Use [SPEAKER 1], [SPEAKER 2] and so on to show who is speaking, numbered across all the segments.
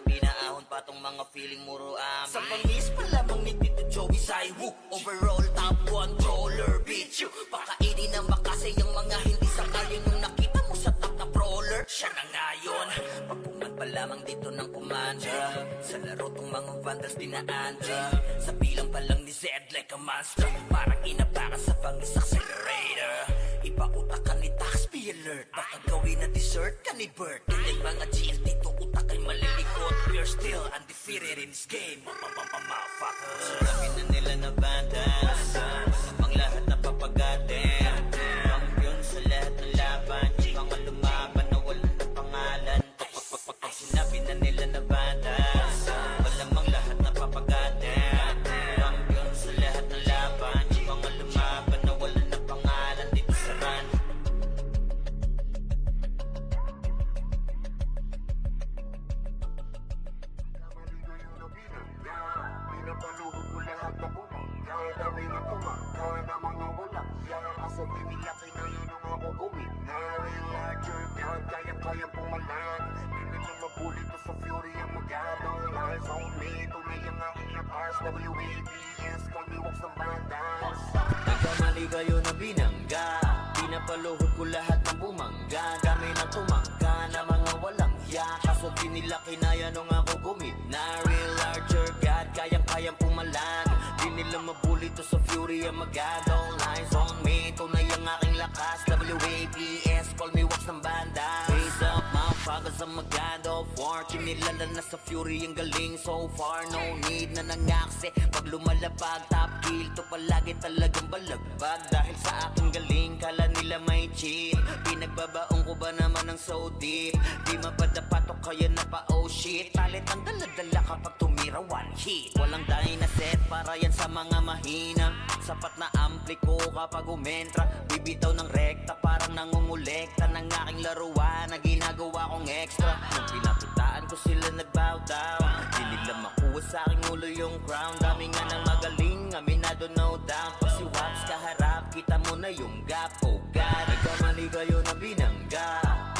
[SPEAKER 1] Pinaahon pa tong mga feeling muro amin. Sa bangis pa lamang ni Tito Joey Saiwu. Overall top 1 troller bitch you. Pakainin ng makasay yung mga hindi sangayon yung nakita mo sa top na brawler. Siya na ngayon. Pagkuman pa lamang dito ng commander. Sa laro tong mga vandals di na Andre. Sa bilang pa lang ni Zed like a monster. Parang inabaka sa bangis accelerator. Ipautak ka ni Tax, be alert. Baka gawin na dessert ka ni Bert. Hindi mga GL dito utak ay malilikot. We're still undefeated in this game. Motherfuckers. Sinabi na nila na bandas. Ang lahat na papagatin. Kampiyon sa lahat ng laban. Yung mga lumaban na wala na pangalan. Sinabi na nila na bandas. Malamang lahat na papagatin. Kampiyon sa lahat ng laban. Yung mga lumaban na wala na pangalan dito sa run.
[SPEAKER 2] Pinapaluhod ko lahat na bumang. Kaya dami na tumang. Kaya na mga walang. Kaya kaso pinilaki na yun ang ako gawin. Naring larger God. Kaya pumalag. Hindi na mabulit to sa fury ang magadong. Lies on me. Tunay ang aking lakas. WABS. Call me walks ng bandas.
[SPEAKER 1] Nagkamali kayo na binangga. Pinapaluhod ko lahat ng bumangga. Dami na tumangga na mga walang hiya. Kaso di nila kinaya nung ako gumit. Na real larger God, kayang pumalag. Di nila mabuli to sa fury ang magadong. Lines on me, tunay ang aking lakas. WABS, call me wax ng banda. Raise up, motherfuckers ang magado. War, kinilala na sa fury ang galing. So far, no need na nangaksi. Pag lumalapag, top kill to palagi talagang balagbag. Dahil sa aking galing, kala nila may cheat. Pinagbabaong ko ba naman ng so deep? Di mapadapatok kaya na pa oh shit. Talent ang daladala kapag tumira one hit. Walang dahi na set para yan sa mga mahina. Sapat na ampli ko kapag umentra. Bibitaw ng rekta parang nangungulekta ng aking laruan na ginagawa kong extra. Nung pinakitaan ko sila nagbow down. Di nila makuha sa aking ulo yung crown. Dami nga ng magaling, aminado no doubt. Pag si Waps kaharap, kita mo na yung gap. Oh God, nagkamali kayo na binangga.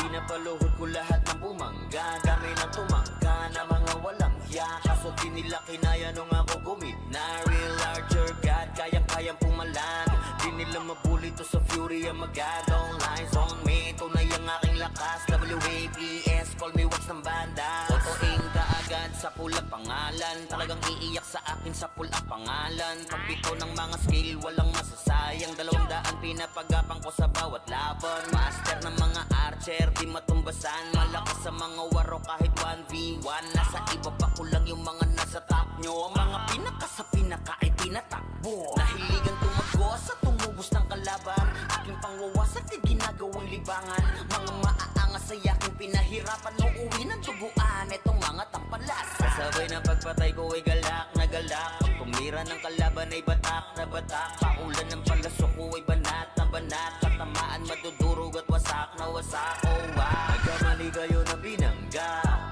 [SPEAKER 1] Pinapaluhod ko lahat ng bumangga. Dami na tumangga na mga walang hiya. Kaso di nila kinaya nung ako gumit. Na real larger God, kayang pumalag. Di nila mabuli to sa fury ang magadong. Lines on me, tunay ang aking lakas. WABS, call me wax ng banda. Totoing kaagad sa pulang pangalan. Talagang iiyak sa akin sa pulang pangalan. Pagbitaw ng mga skill, walang masasayang. 200 pinapagapang ko sa bawat laban. Master ng mga archer, di matumbasan. Malakas sa mga waro kahit 1v1. Nasa iba pa ko lang yung mga nasa top nyo. Mga pinaka sa pinaka ay tinatakbo. Nahiligan tumagos at tumubos ng kalaban. Aking pangwawasak ay ginagawang libangan. Mga maaangas ay aking pinahirapan. Uuwi ng duguan itong mga tampalas. Kasabay ng pagpatay ko ay galak na galak. Pag tumira ng kalaban ay batak na batak. Paulan ng palasok ko ay banat na banat. Katamaan madudurog at wasak na wasak. Oh wow, nagkamali kayo na binangga.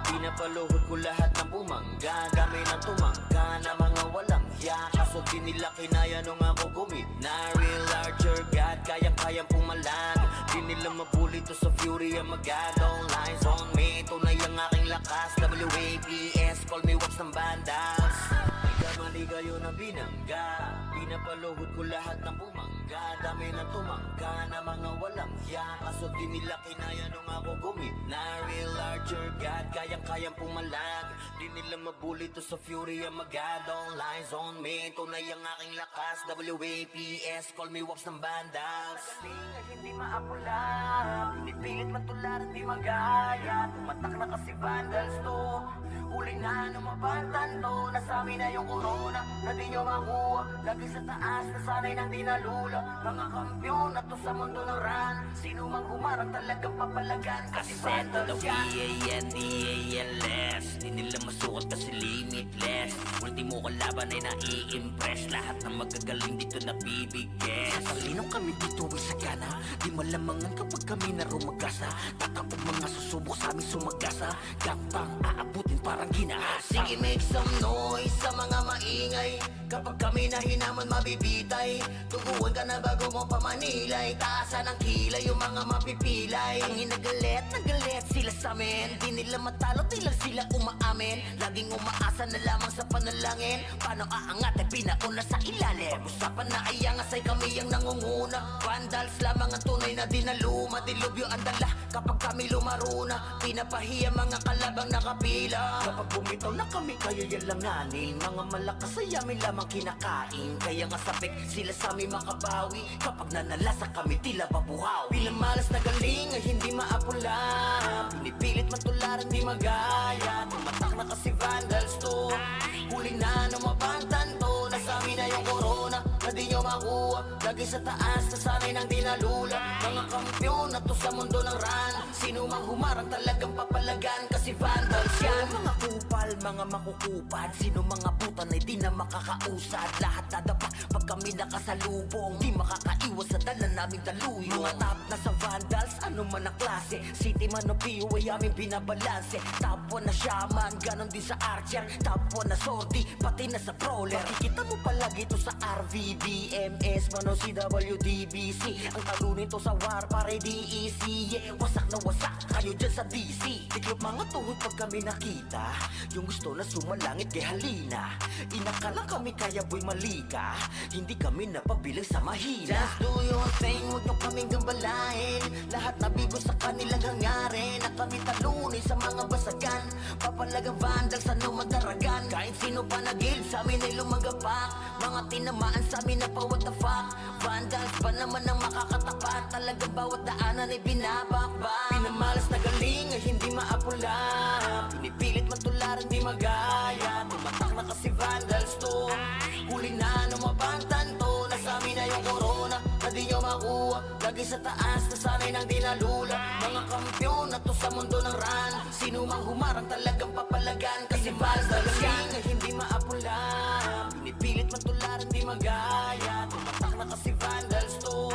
[SPEAKER 1] Pinapaluhod ko lahat ng bumangga. Dami na tumangga na mga walang hiya. Kaso di nila kinaya nung ako gumit. Na real larger God, kayang pumalag. Di nila mabuli to sa fury ang magadong. Lines on me, tunay ang aking lakas. WABS, call me wax ng bandas. Nagkamali kayo na binangga. Pinapaluhod ko lahat ng bumangga. Dami na tumangga na mga walang hiya. Kaso di nila kinaya nung ako gumit. Na real larger God, kayang pumalag. Di nila mabuli to sa fury ang magadong. Lines on me, tunay ang aking lakas. WAPS, call me wax ng bandas. Galing ay hindi maapula. Pinipilit matularan di magaya. Tumatak na kasi vandals to. Huli na numabantan to. Nasabi na yung corona na di nyo makuha. Lagi sa taas na sanay nang di nalula. Mga kampyon na to sa mundo ng run. Sino mang humarang talagang papalagan. Kasi vandals yan. Di nila masukat kasi limitless. Ultimo kalaban ay nai-impress. Lahat ng magagaling dito nabibigay. Sa talino kami dito ay sagana. Di malamangan kapag kami na rumagasa. Tatapog mga susubok sa amin sumagasa. Gampang aabutin parang ginahasa. Sige make some noise sa mga maingay. Kapag kami na hinaman mabibitay. Tuguan ka na bago mo pamanilay. Taasan ang kilay yung mga mapipilay. Ang inagalit, nagalit sila sa amin. Di nila matalo di lang sila umaamin. Laging umaasa na lamang sa panalangin. Paano aangat ay pinauna sa ilalim. Pag-usapan na ay angas ay kami ang nangunguna. Vandals lamang ang tunay na dinaluma. Dilubyo ang dala kapag kami lumaro na. Pinapahiya mga kalabang nakapila. Kapag bumitaw na kami kayo yan langanin. Mga malakas ay amin lamang kinakain. Kaya nga sabik sila sa amin makabawi. Kapag nanalasa kami tila babuhaw. Pinamalas na galing ay hindi maapula. Pinipilit matularan di magaya. Tumatak na kasi vandals to. Huli na numabangtan to. Nasa amin na yung corona na di nyo makuha. Lagi sa taas na sanay nang dinalula. Mga kampyon na to sa mundo ng ran. Sino mang humarang talagang papalagan. Kasi vandals yan. Mga kupal, mga makukupad. Sino mga putan ay di na makakausad. Lahat dadapa pag kami nakasalubong. Di makakaiwas sa dala naming daluyo. Mga top na sa vandals, ano man ang klase. City man o PU ay aming binabalanse. Top 1 na shaman, ganon din sa archer. Top 1 na sortie, pati na sa brawler. Makikita mo palagi to sa RVBMS, man o CWDBC. Ang talo nito sa war, pare DEC. Yeah, wasak na wasak kayo dyan sa DC. Tiklop mga tuhod pag kami nakita. Yung gusto na sumalangit kay halina. Inakalang kami kaya boy malika. Hindi kami napabilang sa mahina. Just do your thing, huwag nyo kaming gambalain. Lahat nabigo sa kanilang hangarin. Na kami talunin sa mga basagan. Papalagang vandals, ano madaragan. Kahit sino pa nagil sa amin ay lumagapak. Mga tinamaan sa amin na pa what the fuck. Vandals ba naman ang makakatapat. Talagang bawat daanan ay binabakbak. Pinamalas na galing ay hindi maapula. Pinipilit matularan di magaya. Tumatak na kasi vandals to. Huli na numabangtan to. Nasa amin na yung corona na di nyo makuha. Lagi sa taas na sanay nang dinalula. Mga kampyon na to sa mundo ng ran. Sino mang humarang talagang papalagan. Kasi vandals yan ay hindi maapula. Pinipilit matularan di magaya. Tumatak na kasi vandals to.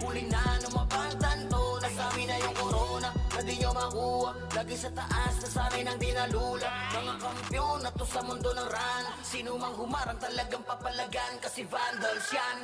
[SPEAKER 1] Huli na numabangtan to. Nasa amin na yung corona na di nyo makuha. Lagi sa taas na sanay nang dinalula. Mga kampyon na to sa mundo ng ran. Sino mang humarang talagang papalagan. Kasi vandals yan.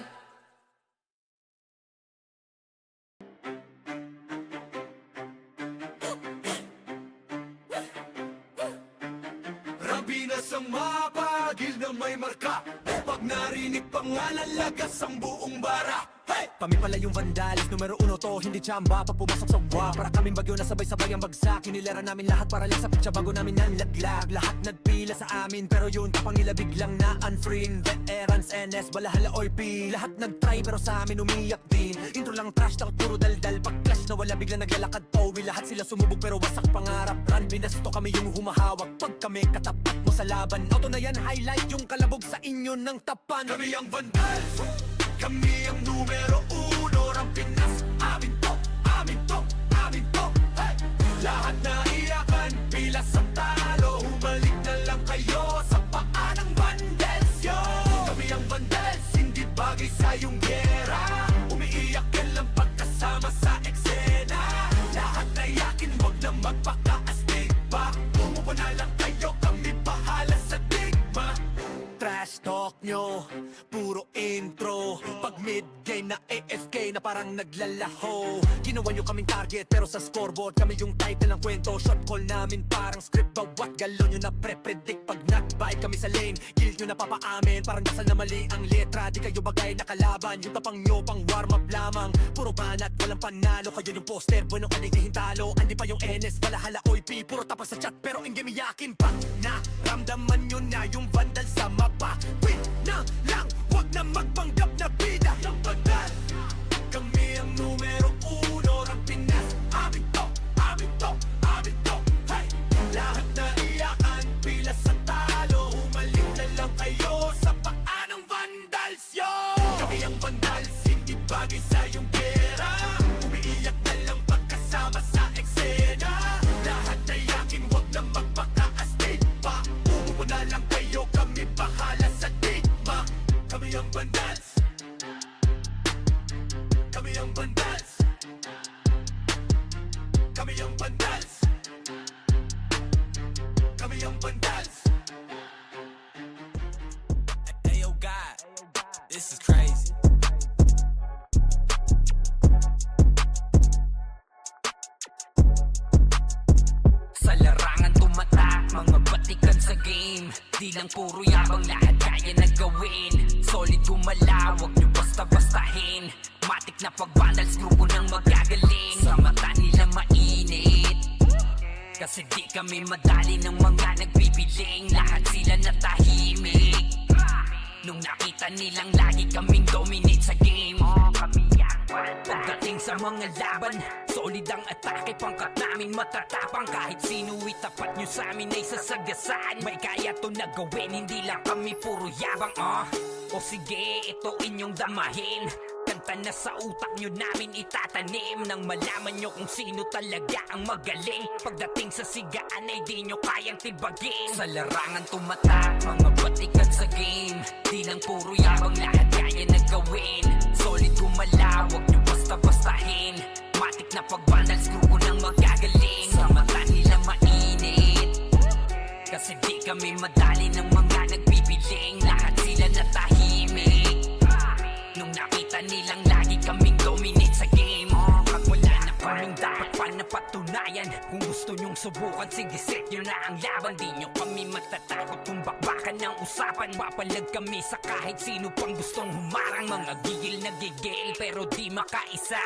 [SPEAKER 3] Rabinas ang mapagil na may marka. Pag narinig pangalan, lagas ang buong bara. Hey!
[SPEAKER 4] Kami pala yung vandalis, numero 1 to, hindi tsamba. Pag pumasok sa wa, para kaming bagyo na sabay-sabay ang bagsak. Kinilera namin lahat para lang sa pitsa bago namin nanlaglag. Lahat nagpila sa amin, pero yun tapang nila biglang na unfriend. Veterans, NS, balahala or P. Lahat nagtry pero sa amin umiyak din. Intro lang trash, takot puro daldal. Pag clash na wala biglang naglalakad Towi. Lahat sila sumubog pero wasak pangarap. Run, binasto kami yung humahawak. Pag kami katapat mo sa laban, auto na yan, highlight yung kalabog sa inyo ng tapan.
[SPEAKER 3] Kami ang vandals, kami ang numero 1. Ang Pinas, amin to, amin to, amin to. Hey! Lahat na iyakan, pila sa talo. Humalik na lang kayo sa paa ng vandals, yo. Kami ang vandals, hindi bagay sa iyong gera. Umiiyak ka lang pagkasama sa eksena. Lahat na yakin, wag na magpakaastig pa. Umupo na lang kayo, kami bahala sa digma.
[SPEAKER 4] Trash talk nyo, puro intro. Pag mid-game na AFK na parang naglalaho. Ginawa nyo kaming target pero sa scoreboard kami yung title ng kwento. Shot call namin parang script, bawat galon nyo na pre-predict. Pag knockbite kami sa lane, kill nyo na papaamin. Parang dasal na mali ang letra, di kayo bagay na kalaban. Yung tapang nyo pang warm up lamang. Puro banat, walang panalo. Kayo yung poster, bueno ka di hintalo. Andi pa yung NS, balahala OIP. Puro tapas sa chat pero in game yakin pa. Naramdaman nyo na yung vandal sa mapa. Win na lang, wag na magpanggap na bida.
[SPEAKER 3] Ng vandal, kami ang numero 1. Ang Pinas, amin to, amin to, amin to. Hey! Lahat na iyakan, pila sa talo. Humalik na lang kayo sa paa ng vandals, yo. Kami ang vandals, hindi bagay sa iyong gera. Umiiyak na lang pagkasama sa eksena. Lahat na yakin, wag na magpakaastig pa. Umupo na lang kayo, kami bahala sa digma. Kami ang vandals, kami ang vandals.
[SPEAKER 5] game. Di lang puro yabang, lahat kaya na gawin. Solid gumalaw, wag nyo basta-bastahin. Matik na pag-vandals, grupo ng magagaling. Sa mata nila mainit, kasi di kami madali ng mga nagbibiling. Lahat sila natahimik nung nakita nilang lagi kaming dominate sa game. Pagdating sa mga laban, solid ang atake. Pangkat namin matatapang, kahit sino itapat nyo sa amin ay sasagasaan. May kaya to na gawin, hindi lang kami puro yabang. O sige, ito inyong damahin. Kanta na sa utak nyo namin itatanim, nang malaman nyo kung sino talaga ang magaling. Pagdating sa sigaan ay di nyo kayang tibagin. Sa larangan tumatak, mga batikan sa game. Di lang puro yabang, lahat kaya na gawin. Solid gumalaw, wag nyo basta-bastahin. Matik na pag-vandals, grupo ng magagaling. Sa mata nila mainit, kasi di kami madali ng mga nagbibiling. Lahat sila natahimik nung nakita nilang lagi kaming dominate sa game. Pag wala na kaming dapat pa napatunayan, kung gusto nyong subukan, sige set nyo na ang laban. Di nyo kami matatakot kung bakbakan ng usapan. Papalag kami sa kahit sino pang gustong humarang. Mga gigil na gigil pero di makaisa.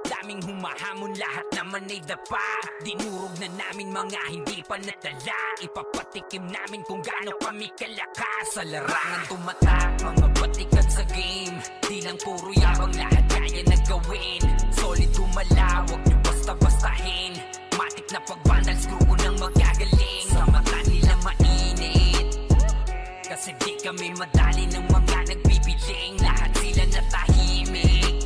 [SPEAKER 5] Daming humahamon, lahat naman ay dapa. Dinurog na namin mga hindi pa natala. Ipapatikim namin kung gaano kami kalakas. Sa larangan tumatak, mga batikan sa game. Di lang puro yabang, lahat kaya na gawin. Solid gumalaw, wag nyo basta-bastahin. Matik na pag-vandals, grupo ng magagaling. Sa mata nila mainit, kasi di kami madali ng mga nagbibiling. Lahat sila natahimik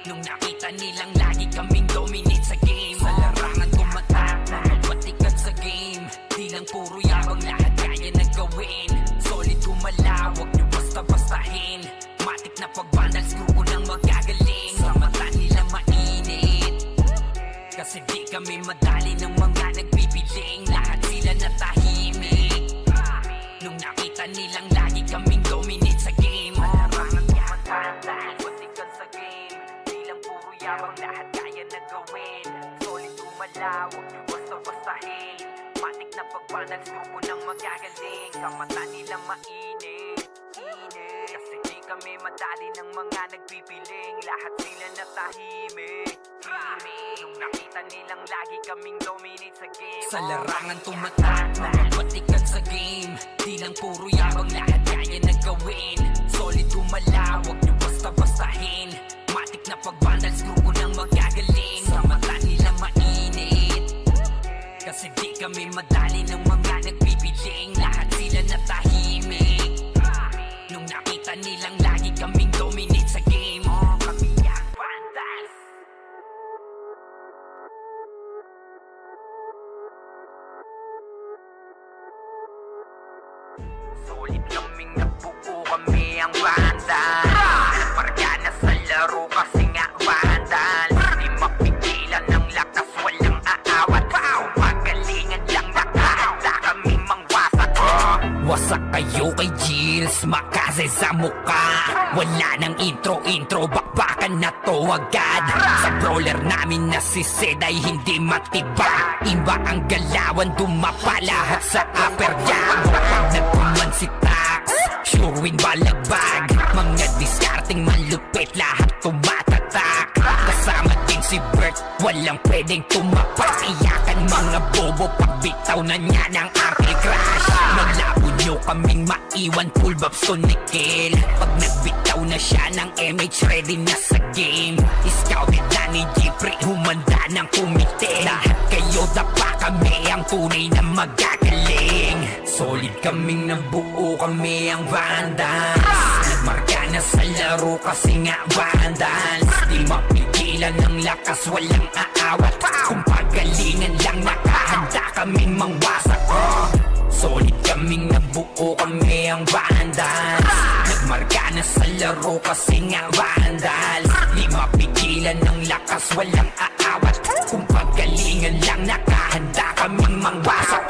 [SPEAKER 5] nung nakita nilang lagi kaming dominate sa game. Sa larangan tumatak, mga batikan sa game. Di lang puro yabang, lahat kaya na gawin. Solid gumalaw, wag nyo basta-bastahin. Matik na pag-vandals, grupo ng magagaling. Sa mata nila mainit, kasi di kami madali ng mga nagbibiling. Lahat sila natahimik nung nakita nilang lagi kaming dominate sa game. Larangan tumatak, batikan sa game. Di lang puro yabang, lahat kaya na gawin. Solid gumalaw, wag nyo basta-bastahin. Matik na pag-vandals, grupo ng magagaling. Sa mata nila mainit, kasi di kami madali ng mga nagbibiling. Lahat sila natahimik nung nakita nilang lagi kaming dominate sa game. Sa larangan tumatak, mga batikan sa game. Di lang puro yabang, lahat kaya na gawin. Solid gumalaw, wag nyo basta-bastahin. Matik na pag-vandals, grupo ng magagaling. Sa mata nila mainit, kasi di kami madali ng mga nagbibiling. Lahat sila natahimik nung nakita nilang lagi kaming dominate sa game. Kami ang vandals. Solid kaming nabuo, kami ang vandals. Margana sa laro kasi nga vandals. Di mapigilan ng lakas, walang aawat. Magalingan lang, nakahanda kaming mangwasak. Wasak kayo kay Gilles, makase sa muka. Wala nang intro, bakbakan na to agad. Sa brawler namin na si Zed ay hindi matiba. Iba ang galawan, dumapa lahat sa upper jab. Pag nagpuman si Tax, sure win balagbag. Mga diskarting malupit, lahat tumatatak. Kasama din si Bert, walang pwedeng tumapak. Iyakan mga bobo, pagbitaw na niya ng arcade crash. Malabo nyo kaming maiwan, full babs to nickel. Pag nagbitaw na siya ng MH, ready na sa game. Scouted na ni Jeffrey, humanda ng kumite. Lahat kayo dapa, kami ang tunay na magagaling. Solid kaming nabuo, kami ang vandals. Nagmarka na sa laro kasi nga vandals. Di mapigilan ng lakas, walang aawat. Kung pagalingan lang, nakahanda kaming mangwasak. Solid kaming nabuo, kami ang vandals. Nagmarka na sa laro kasi nga vandals. Di mapigilan ng lakas, walang aawat. Kung pagalingan lang, nakahanda kaming mangwasak.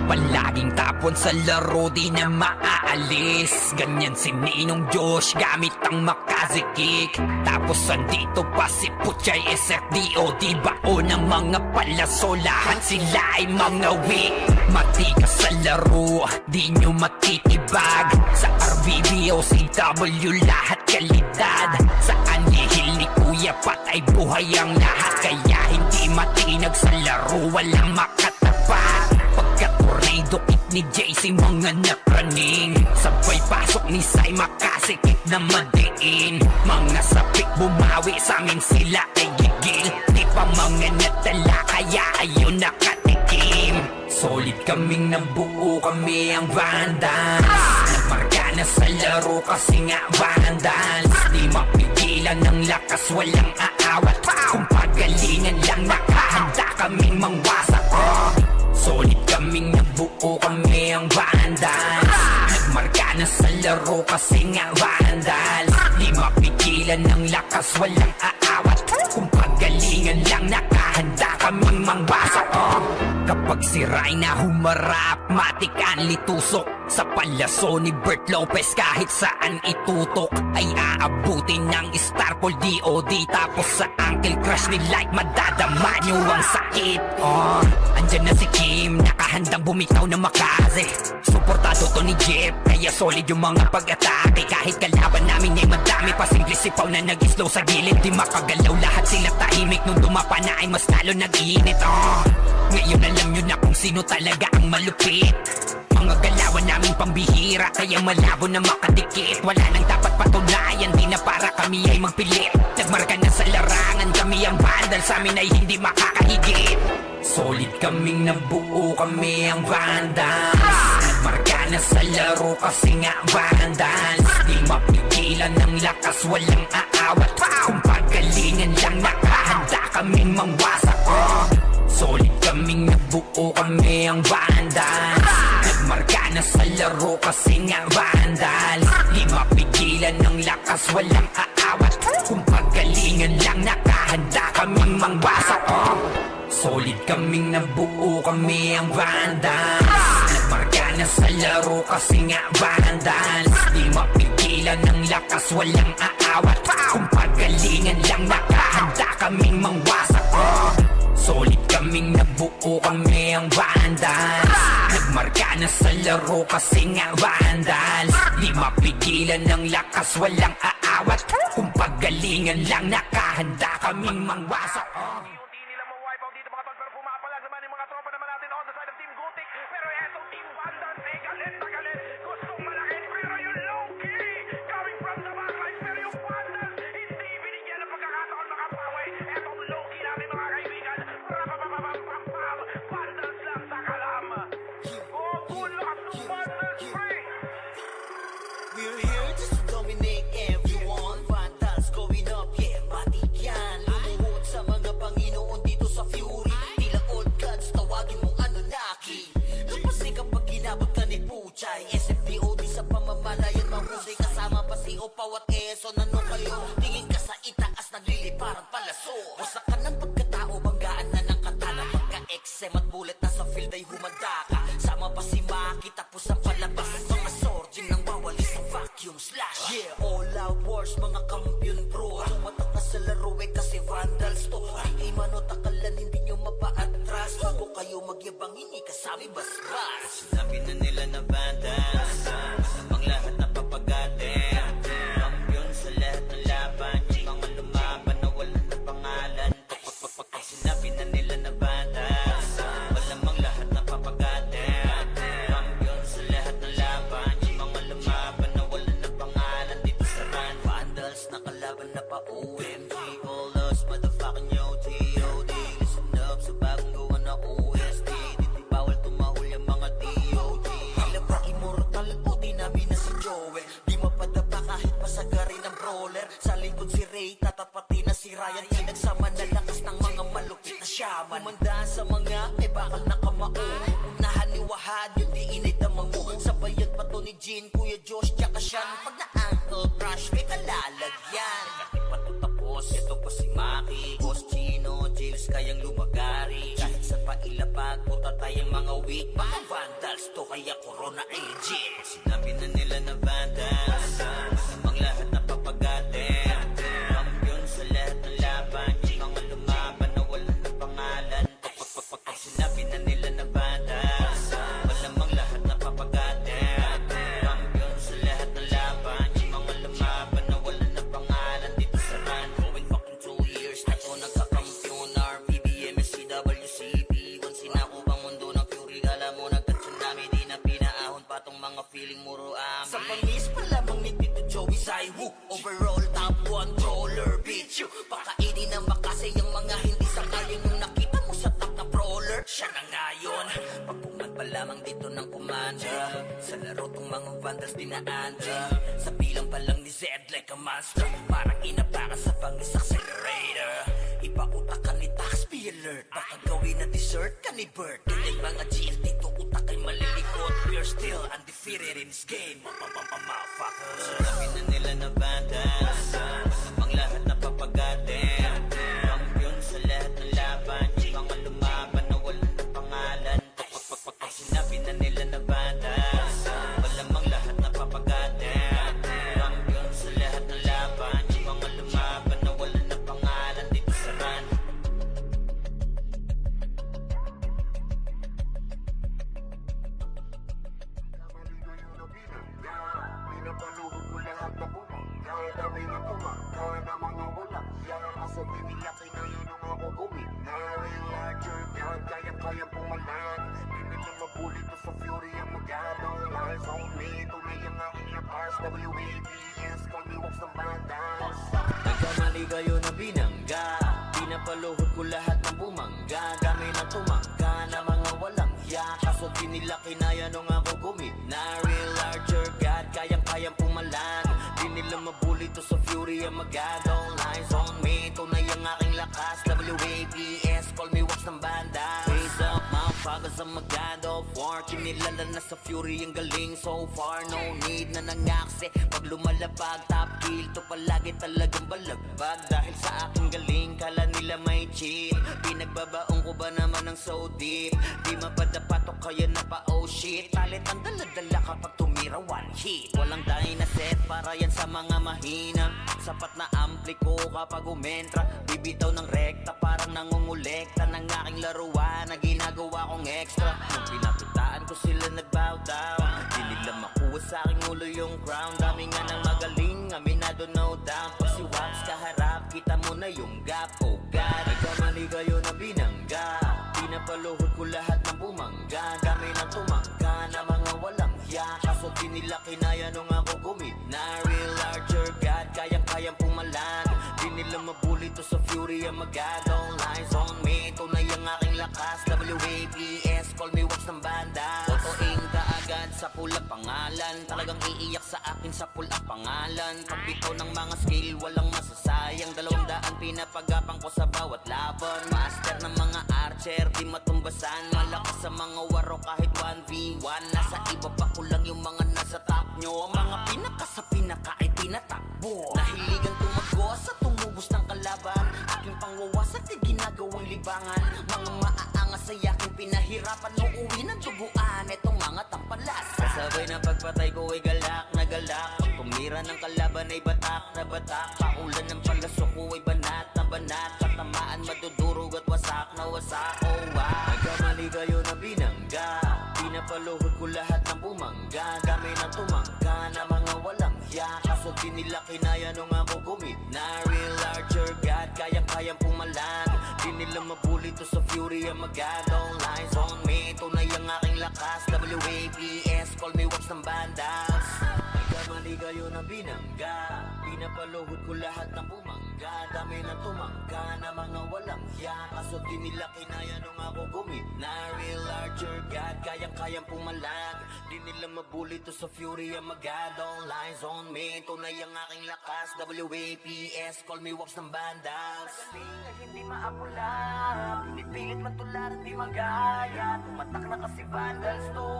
[SPEAKER 5] Palaging tapon sa laro, di na maaalis. Ganyan si Ninong Josh, gamit ang makazikik. Tapos andito pa si Puchay SFDO, di bao ng mga palaso. Lahat sila ay mga weak. Matikas sa laro, di nyo matitibag. Sa RBB o CW lahat kalidad. Sa anihil ni Kuya Pat ay buhay ang lahat. Kaya hindi matinag sa laro, walang makatapat. Pagka tornado kick ni JC mga napraning, sabay pasok ni Sai makasikip na madiin. Mga sapik bumawi sa amin sila ay gigil. Di pa mga natala kaya ayun nakatikim. Solid kaming nabuo, kami ang Vandals. Nagmarka na sa laro kasi nga Vandals. Di mapigilan ng lakas, walang aawat. Kung pagalingan lang nakahanda kaming mangwasak. Solid kaming nabuo, kami ang Vandals. Nagmarka na sa laro kasi nga Vandals. Di mapigilan ng lakas, walang aawat. Kung pagalingan lang nakahanda kaming mangwasak. Kapag sira'y na humarap, matik ang litusok. Sa palaso ni Bert Lopez kahit saan itutok ay aabutin ng Starpol DOD. Tapos sa Uncle Crush ni Light madadama nyo ang sakit. Andyan na si Kim, nakahandang bumitaw na makaze. Suportado to ni Jeff, kaya solid yung mga pag-atake. Kahit kalaban namin ay madami pa, simple sipaw na nag-slow sa gilid. Di makagalaw lahat sila tahimik, nung dumapa na ay mas lalo nag-iinit. Ngayon alam nyo na kung sino talaga ang malupit. Mga galawan namin pambihira, kaya malabo na makadikit. Wala nang dapat patunayan, di na para kami ay magpilit. Nagmarka na sa larangan, kami ang Vandals, sa amin ay hindi makakahigit. Solid kaming nabuo, kami ang Vandals. Nagmarka na sa laro kasi nga Vandals. Di mapigilan ng lakas, walang aawat. Kung pagalingan lang nakahanda kaming mangwasak. Solid kaming nabuo, kami ang Vandals. Nagmarka na sa laro kasi nga Vandals. Di mapigilan ng lakas, walang aawat. Kung pagalingan lang nakahanda kaming mangwasak. Solid kaming nabuo, kami ang Vandals. Nagmarka na sa laro kasi nga Vandals. Di mapigilan ng lakas, walang aawat. Kung pagalingan lang nakahanda kaming mangwasak. Solid kaming nabuo, kami ang Vandals. Nagmarka na sa laro kasi nga Vandals. Di mapigilan ng lakas, walang aawat. Kung pagalingan lang nakahanda kaming mangwasak.
[SPEAKER 3] Hindi nila ma-wipe out dito mga tol, pero pumapalag naman yung mga tropa naman natin on the side of Team Gutik. Pero eto Team Vandals, eh galit na galit. Gustong malaki, pero yung low-key coming from the backline. Pero yung Vandals, hindi binigyan ng pagkakataon makapawi. Etong low-key namin mga kaibigan. Rapapapapapapam, Vandals lang sa kalam. Oh, tulak ng Vandals, pre!
[SPEAKER 1] We're here just to dominate everyone. Vandals going up, yeah, batik yan. Lumuhod sa mga Panginoon dito sa Fury. Tila old gods, tawagin mong Anunnaki. Lapasay kapag ginabot ka ni Puchay. SFDOD sa pamamalayan mahusay. Kasama pa si Opaw at Quezon. Ano kayo? Tingin ka sa itaas, nagliliparang palaso. Wasak ka ng pagkatao, banggaan na ng katana. Pagka-XM at bullet na sa field ay humanda ka. Sama pa si Maki, tapos ang palabas. Mga sorgin nang wawalis ang vacuum slash. Yeah, all out wars, mga kampiyon bro. Tumatak na sa laro eh kasi Vandals to. Ay manot akalan, hindi nyo mapa-atras. Huwag kayo magyabang, hindi kasami basbas. Sinabi na nila na Vandals, ang lahat na papagatin. Kampiyon sa lahat ng laban, yung mga lumaban na wala na pangalan. Sinabi na nila na Vandals, malamang lahat na papagatin. Kampiyon sa lahat ng laban, yung mga lumaban na wala na pangalan. Dito sa run, Vandals nakalaban na pa OMG. All us, motherfucking yo, T.O.D. Listen up sa bagong gawa na OST. Dito bawal tumahol yung mga D.O.G. Tila ba immortal o di namin na si Joel. Di mapadapa kahit masagarin ng brawler. Sa likod si Ray, tatapatin na si Ryan. Pinagsama na lakas ng mga malupit na shaman. Kumandaan sa mga may bakal na kamao. Unahan ni Wahad, yung di inidamang mo. Sabayan pa to ni Jean, Kuya Josh, tsaka Sean. Pag na-ankle crush, may kalalagyan. Kasi pa to tapos, ito pa si Maki. Boss Chino, Jails kayang lumagari. Kahit sa pailapag, puta tayong mga weak. Mga Vandals to, kaya corona ay legit. Sinabi na nila na Vandals, ang lahat na papagatin. Kampiyon sa lahat ng laban, yung mga lumaban na wala na pangalan. Sinabi na nila na Vandals, galing muro amin. Sa pangis pa lamang ni Tito Joey Saiwu, overall top 1 roller bitch you. Pakainin ng makasay ang mga hindi sangayon yung nakita mo sa top na brawler. Siya na ngayon, pagpungan pa lamang dito ng kumanda. Sa laro tong mga vandals dinaanda. Sa bilang pa lang ni Zed like a monster. Parang inapakan sa pangis accelerator. Ipakutakan ni Tax, be alert. Baka gawin na dessert ka ni Bert. Ganyan mga GL dito, utak ay malilikot. We're still undefeated in this game. Motherfuckers. Sabi na nila na bandas. Pang lahat na papagatin. Kampiyon sa lahat ng laban. Mga lumaban na wala na pangalan. Pag sinabi na nila na bandas. Malamang lahat na papagatin. Kampiyon sa lahat ng laban. Mga lumaban na wala na pangalan dito sa run.
[SPEAKER 2] Kamaligayo na binangga, pinapaluhod ko lahat na bumangga. Dami na tumangga na mga walang yan. Kasabi nila kinaya nung ako gumina. Real larger God, kaya-kaya pumalan. Di nila mabuli to sa fury ang magadong lies on me. Tunay ang aking lakas, WABS, call me walks ng bandas.
[SPEAKER 1] Nagkamali kayo na binangga. Pinapaluhod ko lahat ng bumangga. Kami na tumangga na mga walang hiya. Kaso di nila kinaya nung ako gumina. Real larger God, kayang-kayang pumalan. Di nila mabuli to sa fury ang magadong lines on me. Tunay ang aking lakas, WABS, call me wax ng banda. Raise up, motherfuckers ang magado war. Kinilala na sa fury ang galing so far. No need na nangakse pag lumalabag. Top kill to palagi talagang balagbag. Dahil sa aking galing, kala nila may cheat. Pinagbabaong ko ba naman ng so deep? Di mapadapat o kaya na pa oh shit. Talit ang daladala kapag tumira one hit. Walang dahil na set para yan sa mga mahina. Sapat na ampli ko kapag umentra. Bibitaw ng rekta parang nangungulekta ng aking laruan na ginagawa kong extra. Nung pinapitaan ko sila nagbow down. Di nila makuha sa aking ulo yung crown. Dami nga ng magaling, aminado no doubt. Pag si Wax kaharap, kita mo na yung gap. Oh God, nagkamali kayo na binangga. Pinapaluhod ko lahat ng bumangga. Kami na tumangga na mga walang hiya. Kaso di nila kinaya nung ako gumina. Real larger God, kayang-kayang pumalan. Di nila mabuli to sa fury ang magadong lines on me. Tunay ang aking lakas, WABS, call me wax ng banda. Totoing kaagad sa pula pangalan. Talagang iiyak sa akin sa pula pangalan. Pagbitaw ng mga skill, walang masasayang. 200 pinapagapang ko sa bawat laban. Master ng mga archer, di matumbasan. Malakas sa mga waro kahit 1v1. Nasa iba pa ko lang yung mga nasa top nyo. Mga pinaka sa pinaka ay tinatakbo. Nahiligang tumago sa tumubos ng kalaban. Aking pangwawasak di ginagawang libangan. Mga maaangas ay aking pinahirapan. Uuwi ng duguan itong mga tampalas. Kasabay na pagpatay ko ay galak na galak. Pag tumira ng kalaban ay batak na batak. Paulan ng palasok ko ay banat na banat. Katamaan madudurog at wasak na wasak. Oh wow, nagkamali kayo na binangga. Pinapaluhod ko lahat ng bumangga. Kami na tumangga na mga walang hiya. Kaso di nila kinaya nung ako gumina. Real larger God, kayang-kayang pumalan. Di nila mabuli to sa fury ang magadong lines on me. Tunay ang aking lakas, WABS, call me wax ng bandas. Nagkamali kayo na binangga. Pinapaluhod ko lahat ng bumangga. Dami na tumangga na mga walang hiya. Kaso di nila kinaya nung ako gumina. Real larger God, kayang-kayang pumalag. Di nila mabuli to sa fury ang magadong lines on me. Tunay ang aking lakas, WAPS, call me wax ng bandas. Galing ay hindi maapula. Pinipilit matularan di magaya. Tumatak na kasi vandals to.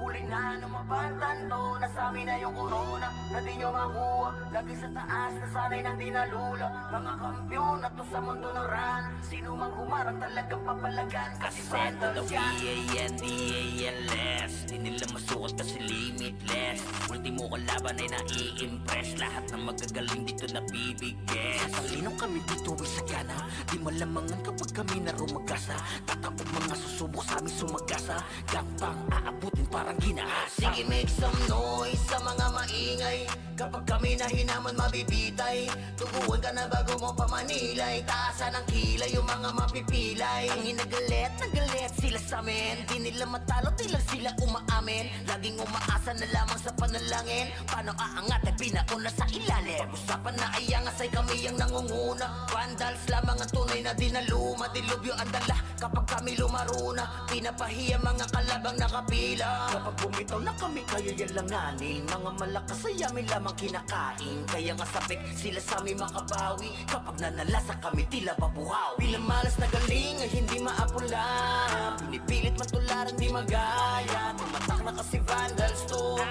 [SPEAKER 1] Huli na lumabantan to. Nasami na yung corona na di nyo makuha. Lagi sa taas na sanay nang dinalula. Mga kampyon na to sa mundo ng run. Sino mang humarang talagang papalagan. Kasi vandals yan. V-A-N-D-A-L-S. Di nila masukat kasi limitless. Ultimo kalaban ay nai-impress. Lahat ng magagaling dito nabibigyan. Sa talinong kami dito ay sagana. Di malamangan kapag kami na rumagasa. Tatapog mga susubok sa aming sumagasa. Gang
[SPEAKER 5] pang aabutin parang ginaas.
[SPEAKER 1] Sige, make some noise sa mga maingay. Kapag kami na hinaman mabibitay, tuguan ka na bago mo pamanilay. Taasan ng kilay yung mga mapipilay. Ang hinagalit, nagalit sila sa amin. Di nila matalo, di lang sila umaamin. Laging umaasa na lamang sa panalangin. Paano aangat ay pinauna sa ilalim. Pag-usapan na ay angas ay kami ang nangunguna. Vandals lamang ang tunay na dinaluma. Dilubyo ang dala kapag kami lumaruna. Pinapahiya mga kalabang nakapila. Kapag bumitaw na kami kaya yan langanin. Mga malakas ay amin lamang kinakain. Kaya nga sabik sila sa amin makabawi. Kapag nanalasa kami tila babuhaw. Bilang malas na galing ay hindi maapula. Pinipilit matularan di magaya. Tumatak na kasi vandals to.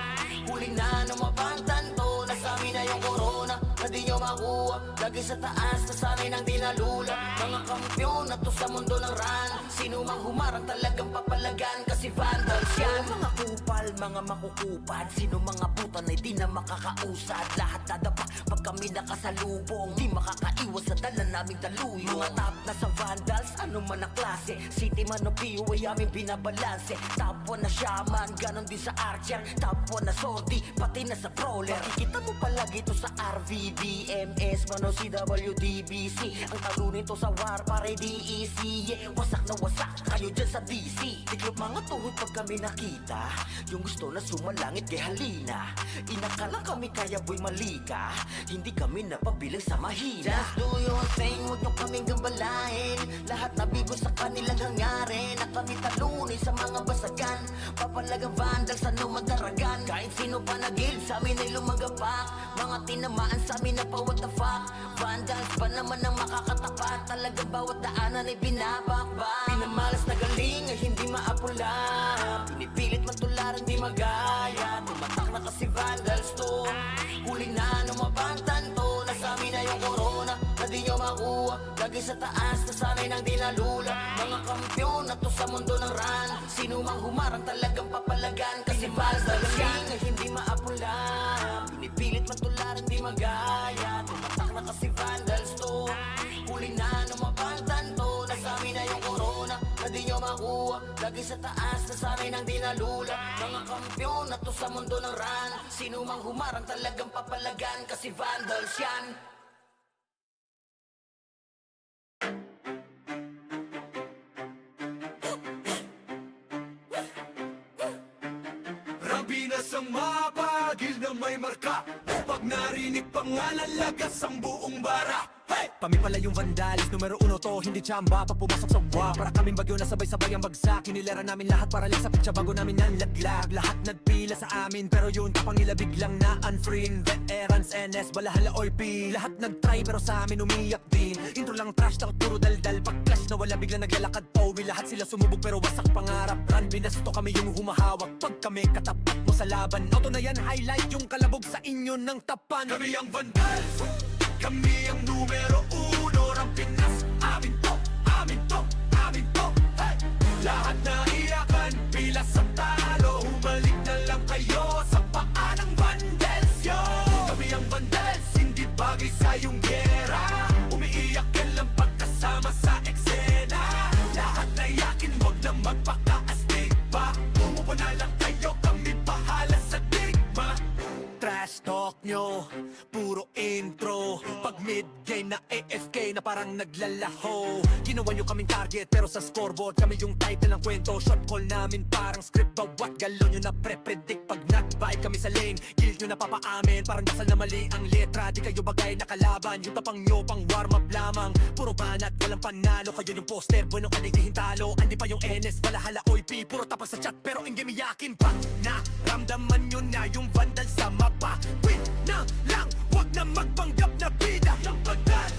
[SPEAKER 1] Huli na numabantan to. Nasa amin na yung corona na di nyo makuha. Lagi sa taas na sanay nang dinalula. Mga kampyon na to sa mundo ng ran. Sino mang humarang talagang papalagan. Kasi vandals yan. Mga kupal, mga makukupad. Sino mga putan ay di na makakausad. Lahat dadapa pag kami nakasalubong. Di makakaiwas sa dala naming daluyong. Mga top na sa vandals, ano man ang klase. City man o PU ay aming binabalanse. Top 1 na shaman, ganon din sa archer. Top 1 na sortie, pati na sa brawler. Makikita mo palagi to sa RVDMS, man o CWDBC. Ang talo nito sa war, pare DEC. Yeah, wasak na wasak, kayo dyan sa DC. Tiglop mga tuhod pag kami nakita. Yung gusto na sumalangit kay halina. Inakalang kami kaya boy malika. Hindi kami napabilang sa mahina. Just do your thing, huwag nyo kaming gambalain. Lahat nabigo sa kanilang hangarin. Na kami talunin sa mga basagan. Papalagang vandals, ano madaragan. Kahit sino pa nagil, sa amin ay lumagapak. Mga tinamaan sa amin na pa what the fuck. Vandals pa naman ang makakatapat. Talagang bawat daanan ay binabakbak. Pinamalas na galing ay hindi maapula. Pinipilit matularan di magaya. Tumatak na kasi vandals to. Huli na numabantan to. Nasa amin na yung corona na di nyo makuha. Lagi sa taas na sanay nang dinalula. Mga kampyon na to sa mundo ng ran. Sino mang humarang talagang papalagan. Kasi vandals yan ay hindi maapula. Pinipilit matularan di magaya. Tumatak na kasi vandals to. Huli na numabantan to. Nasa amin na yung corona na di nyo makuha. Lagi sa taas na sanay nang dinalula. Mga kampyon na to sa mundo ng ran. Sino mang humarang talagang papalagan. Kasi vandals yan.
[SPEAKER 3] Rabinas ang mapagil na may marka. Pag narinig pangalan, lagas ang buong bara. Hey!
[SPEAKER 4] Kami pala yung vandalis, numero 1 to, hindi tsamba. Pag pumasok sa wa, para kaming bagyo na sabay-sabay ang bagsak. Kinilera namin lahat para lang sa pitsa bago namin nanlaglag. Lahat nagpila sa amin, pero yun kapang ila biglang na unfriend. Veterans, NS, balahala or P. Lahat nagtry pero sa amin umiyak din. Intro lang trash, takot puro daldal. Pag clash na wala biglang naglalakad Towi. Lahat sila sumubog pero wasak pangarap. Run, binasto kami yung humahawak. Pag kami katapat mo sa laban, auto na yan, highlight yung kalabog sa inyo ng tapan.
[SPEAKER 3] Kami ang vandals, kami ang numero 1 ng Pinas. Amin to, amin to, amin to. Hey! Lahat na iyakan, pila sa talo. Humalik na lang kayo sa paa ng vandals yo. Kami ang vandals, hindi bagay sa iyong gera. Umiiyak ka lang pagkasama sa eksena. Lahat na iyakin, wag na magpakaastig pa. Umupo na lang kayo, kami bahala sa digma.
[SPEAKER 4] Trash talk nyo, puro intro. Pag mid-game na AFK na parang naglalaho. Ginawa nyo kaming target pero sa scoreboard kami yung title ng kwento. Shot call namin parang script, bawat galo nyo na pre-predict. Pag nag-vibe kami sa lane, guild nyo na papaamin. Parang dasal na mali ang letra, di kayo bagay na kalaban. Yung tapang nyo pang warm up lamang. Puro banat, walang panalo. Kayo yung poster, bueno ka di hintalo. Andi pa yung NS, balahala OIP. Puro tapos sa chat pero in game iyakin pa. Naramdaman nyo na yung vandal sa mapa. Win na lang, wag na magpanggap na bida.
[SPEAKER 3] Yung vandal,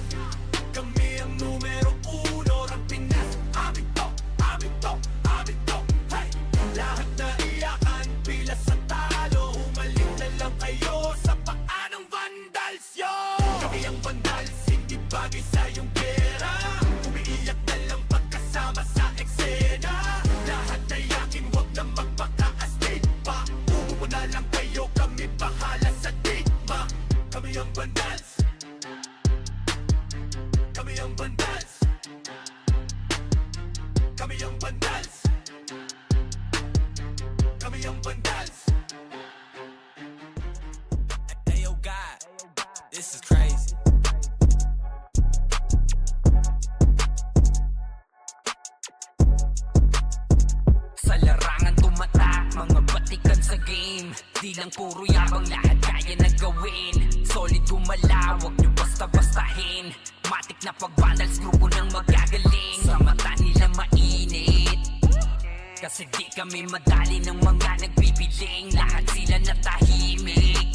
[SPEAKER 3] kami ang numero 1 ng Pinas. Amin to, amin to, amin to. Hey! Lahat na iyakan, pila sa talo. Humalik na lang kayo sa paa ng vandals yo. Kami ang vandals, hindi bagay sa iyong pera. Umiiyak na lang pagkasama sa eksena. Lahat na iyakin, wag na magpakaastig pa. Umupo na lang kayo, kami pa
[SPEAKER 5] game. Di lang puro yabang, lahat kaya na gawin. Solid gumalaw, wag nyo basta-bastahin. Matik na pag-vandals, grupo ng magagaling. Sa mata nila mainit, kasi di kami madali ng mga nagbibiling. Lahat sila natahimik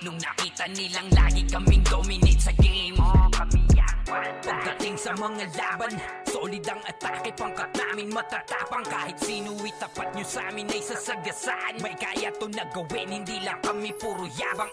[SPEAKER 5] nung nakita nilang lagi kaming dominate sa game. Pagdating sa mga laban, solid ang atake, pangkat namin matatapang. Kahit sino itapat nyo sa amin ay sasagasaan. May kaya to na gawin, hindi lang kami puro yabang.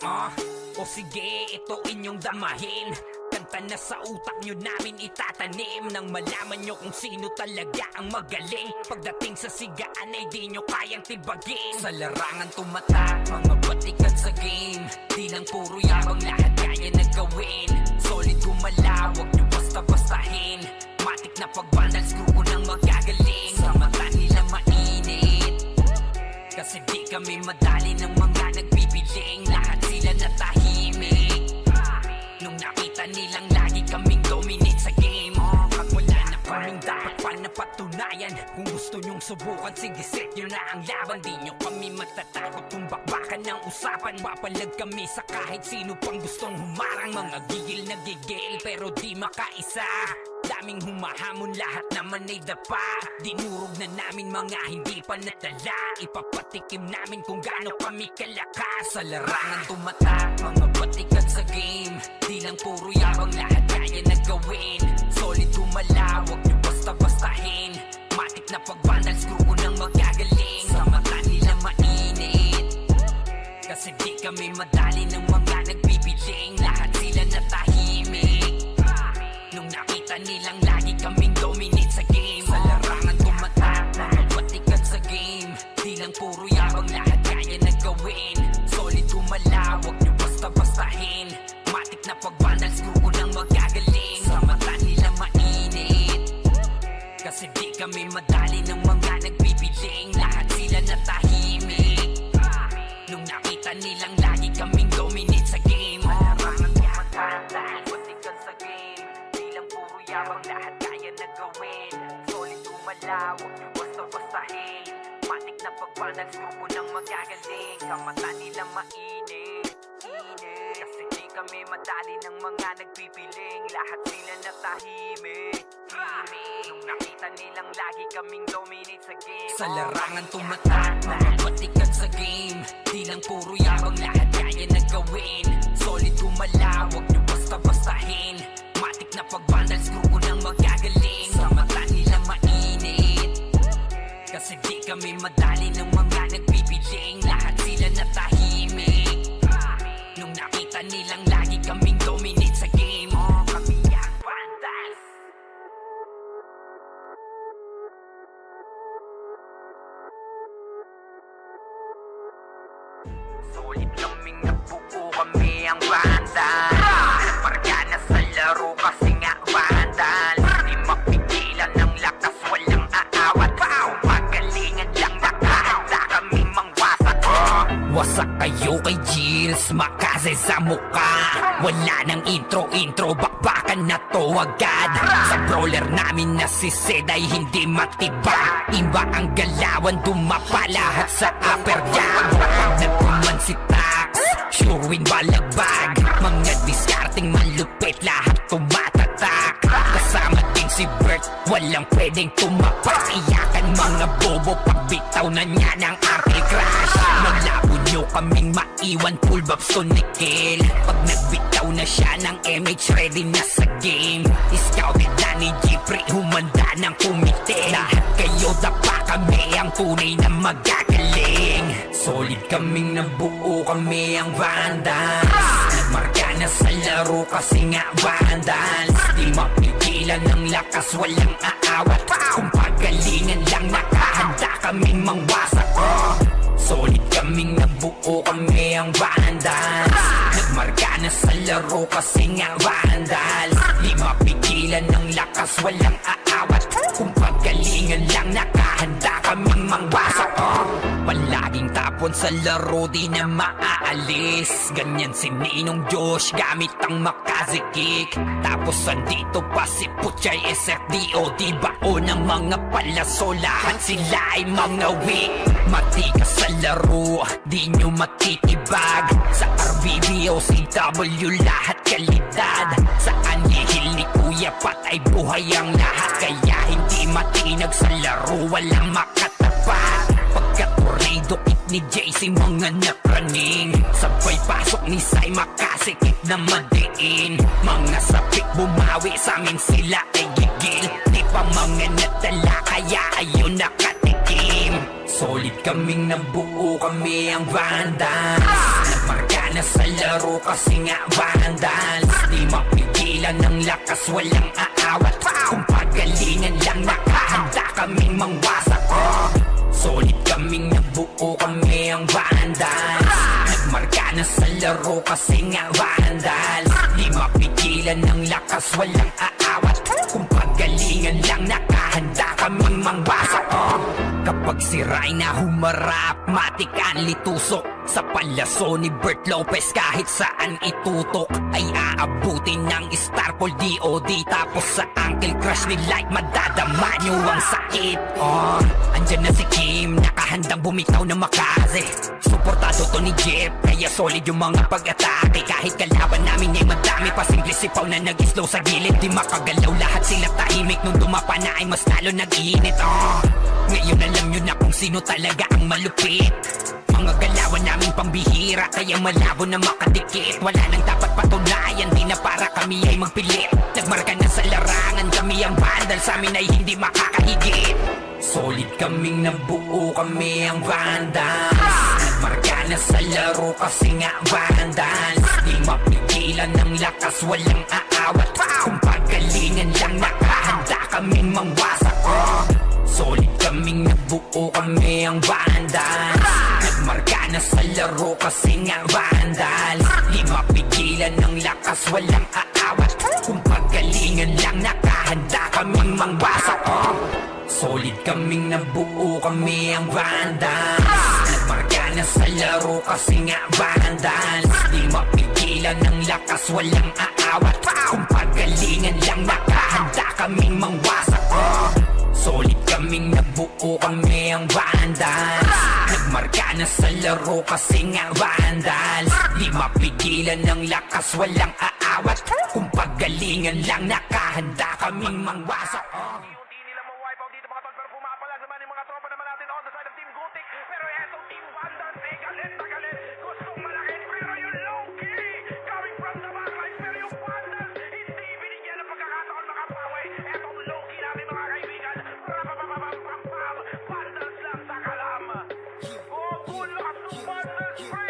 [SPEAKER 5] O sige, ito inyong damahin. Kanta na sa utak nyo namin itatanim, nang malaman nyo kung sino talaga ang magaling. Pagdating sa sigaan ay di nyo kayang tibagin. Sa larangan tumatak, mga batikan sa game. Di lang puro yabang, lahat kaya na gawin. Solid gumalaw, wag nyo basta-bastahin. Matik na pag-vandals, grupo ng magagaling. Sa mata nila mainit, kasi di kami madali ng mga nagbibiling. Lahat sila natahimik nung nakita nilang lagi kaming dominate sa game. Wala na kaming dapat pa napatunayan. Kung gusto nyong subukan, sige set nyo na ang laban. Di nyo kami matatakot kung bakbakan ng usapan. Papalag kami sa kahit sino pang gustong humarang. Mga gigil na gigil pero di makaisa. Daming humahamon, lahat naman ay dapa. Dinurog na namin mga hindi pa natala. Ipapatikim namin kung gaano kami kalakas. Sa larangan tumatak, mga batikan sa game. Di lang puro yabang, lahat kaya na gawin. Solid gumalaw, wag nyo basta-bastahin. Matik na pag-vandals, grupo ng magagaling. Sa mata nila mainit, kasi di kami madali ng mga nagbibiling. Lahat sila natahimik nung nakita nilang lagi kaming dominate sa game. Sa larangan tumatak, mga batikan sa game. Di lang puro yabang, lahat kaya na gawin. Solid gumalaw, wag nyo basta-bastahin. Matik na pag-vandals, grupo ng magagaling. Sa mata nila mainit, kasi di kami madali ng mga nagbibiling. Lahat sila natahimik nung nakita nilang lagi kaming dominate sa game. Larangan tumatak, batikan sa game. Di lang puro yabang, lahat kaya na gawin. Solid gumalaw, wag nyo basta-bastahin. Matik na pag-vandals, grupo ng magagaling. Sa mata nila mainit, kasi di kami madali ng mga nagpipiling. Lahat sila natahimik nung nakita nilang lagi kaming dominate sa game. Sa larangan tumatak, mga batikan sa game. Di lang puro yabang, lahat kaya na gawin. Solid gumalaw, wag nyo basta-bastahin. Matik na pag-vandals, grupo ng magagaling. Sa mata nila mainit, kasi di kami madali ng mga nagpipiling. Lahat sila natahimik nung nakita nilang lagi kaming dominate sa game. Kami ang vandals. Solid kaming nabuo, kami ang vandals. Pargana sa laro kasi nga vandals. Di mapigilan ng lakas, walang aawat. Magalingan lang, nakahanda kaming mangwasak. Wasak kayo kay Gilles, makase sa muka. Wala nang intro, bakbakan na to agad. Sa brawler namin na si Zed ay hindi matiba. Iba ang galawan, dumapa lahat sa upper jab. Pag nagpuman si Tax, sure win balagbag. Mga discarding malupit, lahat tumatatak. Kasama din si Bert, walang pwedeng tumapak. Iyakan mga bobo, pagbitaw na niya ng anti-crash. Malabo nyo kaming maiwan, full babs to Nickel. Pag nagbitaw na siya ng MH, ready na sa game. Scouted na ni Jeffrey, humanda ng kumite. Lahat kayo dapa, kami ang tunay na magagaling. Solid kaming nabuo, kami ang vandals. Nagmarka na sa laro kasi nga vandals. Di mapigilan ng lakas, walang aawat. Kung pagalingan lang, nakahanda kaming mangwasak. Solid kaming nabuo, kami ang vandals. Nagmarka na sa laro kasi nga vandals. Di mapigilan ng lakas, walang aawat. Kung pagalingan lang, nakahanda kaming mangwasak. Palaging tapon sa laro, di na maaalis. Ganyan si Ninong Josh gamit ang makazikik. Tapos andito pa si Puchay SFDO, di bao ng mga palaso, lahat sila ay mga weak. Matikas sa laro, di nyo matitibag. Sa RBB o CW lahat kalidad. Sa anihil ni Kuya Pat ay buhay ang lahat. Kaya hindi matinag sa laro, walang makatapat. Pagka-tornado kick ni JC mga napraning. Sabay pasok ni Sai makasikip na madiin. Mga sapik bumawi sa amin sila ay gigil. Di pa mga natala kaya ayun nakatikim. Solid kaming nabuo, kami ang Vandals. Nagmarka na sa laro kasi nga Vandals. Di mapigilan ng lakas, walang aawat. Kung pagalingan lang nakahanda kaming mangwasak. Solid kaming nabuo, kami ang Vandals. Nagmarka na sa laro kasi nga Vandals. Di mapigilan ng lakas, walang aawat. Kung pagalingan lang nakahanda kaming mangwasak. Kapag si Rayna humarap, matikan litusok. Sa palaso ni Bert Lopez kahit saan itutok ay aabutin ng Starpol DOD. Tapos sa Uncle Crush ni Light madadama nyo ang sakit. Andyan na si Kim, nakahandang bumitaw na makaze. Suportado to ni Jeff, kaya solid yung mga pag-atake. Kahit kalaban namin ay madami pa, simple sipaw na nag-slow sa gilid. Di makagalaw lahat sila tahimik, nung dumapa na ay mas lalo nag-iinit. Ngayon alam nyo na kung sino talaga ang malupit. Mga galawan namin pambihira, kaya malabo na makadikit. Wala nang dapat patunayan, di na para kami ay magpilit. Nagmarka na sa larangan, kami ang Vandal, sa amin ay hindi makakahigit. Solid kaming nabuo, kami ang Vandals. Nagmarka na sa laro kasi nga Vandals. Di mapigilan ng lakas, walang aawat. Kung pagalingan lang nakahanda kaming mangwasak. Solid kaming nabuo, kami ang Vandals. Nagmarka na sa laro kasi nga Vandals. Di mapigilan ng lakas, walang aawat. Kung pagalingan lang nakahanda kaming mangwasak. Solid kaming nabuo, kami ang Vandals. Nagmarka na sa laro kasi nga Vandals. Di mapigilan ng lakas, walang aawat. Kung pagalingan lang nakahanda kaming mangwasak. Solid kaming nabuo, kami ang Vandals. Nagmarka na sa laro kasi nga Vandals. Di mapigilan ng lakas, walang aawat. Kung pagalingan lang nakahanda kaming mangwasak.
[SPEAKER 3] Unti nila ma-wipe out dito mga tol, pero pumapalag naman yung mga tropa naman natin on the side of Team Gutik. Pero eto Team Vandals, galit na galit. Gustong malaki, pero yung low-key coming from the backline. Pero yung Vandals, hindi binigyan ng pagkakataon makapawi. Etong low-key natin mga kaibigan. Rapapapapapapam, Vandals lang sa kalam. Oh, tulak ng Vandals, pre!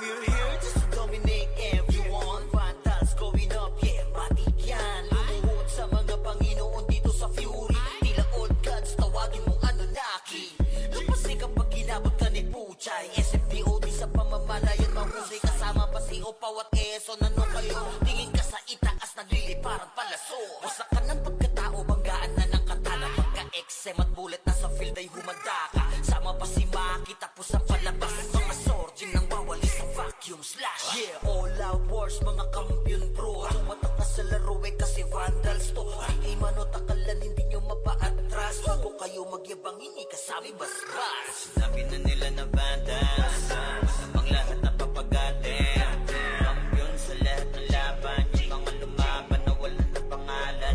[SPEAKER 1] We're here just to dominate everyone. Vandals going up, yeah, matik yan. Lumuhod sa mga Panginoon dito sa Fury. Tila old gods, tawagin mong Anunnaki. Lupasi kapag ginabot ka ni Puchay. SFDOD sa pamamalayan mahusay. Kasama pa si Opaw at Quezon. Ano kayo? Tingin ka sa itaas, nagliliparang palaso. Wasak ka ng pagkatao, banggaan na ng katana. Pagka-XM at bullet na sa field ay humanda ka. Sama pa si Maki, tapos ang palabas. Mga sorging nang bawali sa vacuum slash. Yeah, all out wars, mga kampiyon bro. Tumatak ka sa laro eh kasi Vandals to. Di mano takalan, hindi nyo mapa-atras. Huwag kayo magyabang, hindi kasami basbas. Sinabi na nila na Vandals, masamang lahat na papagatin. Kampiyon sa lahat ng laban, yung mga lumaban na wala na pangalan.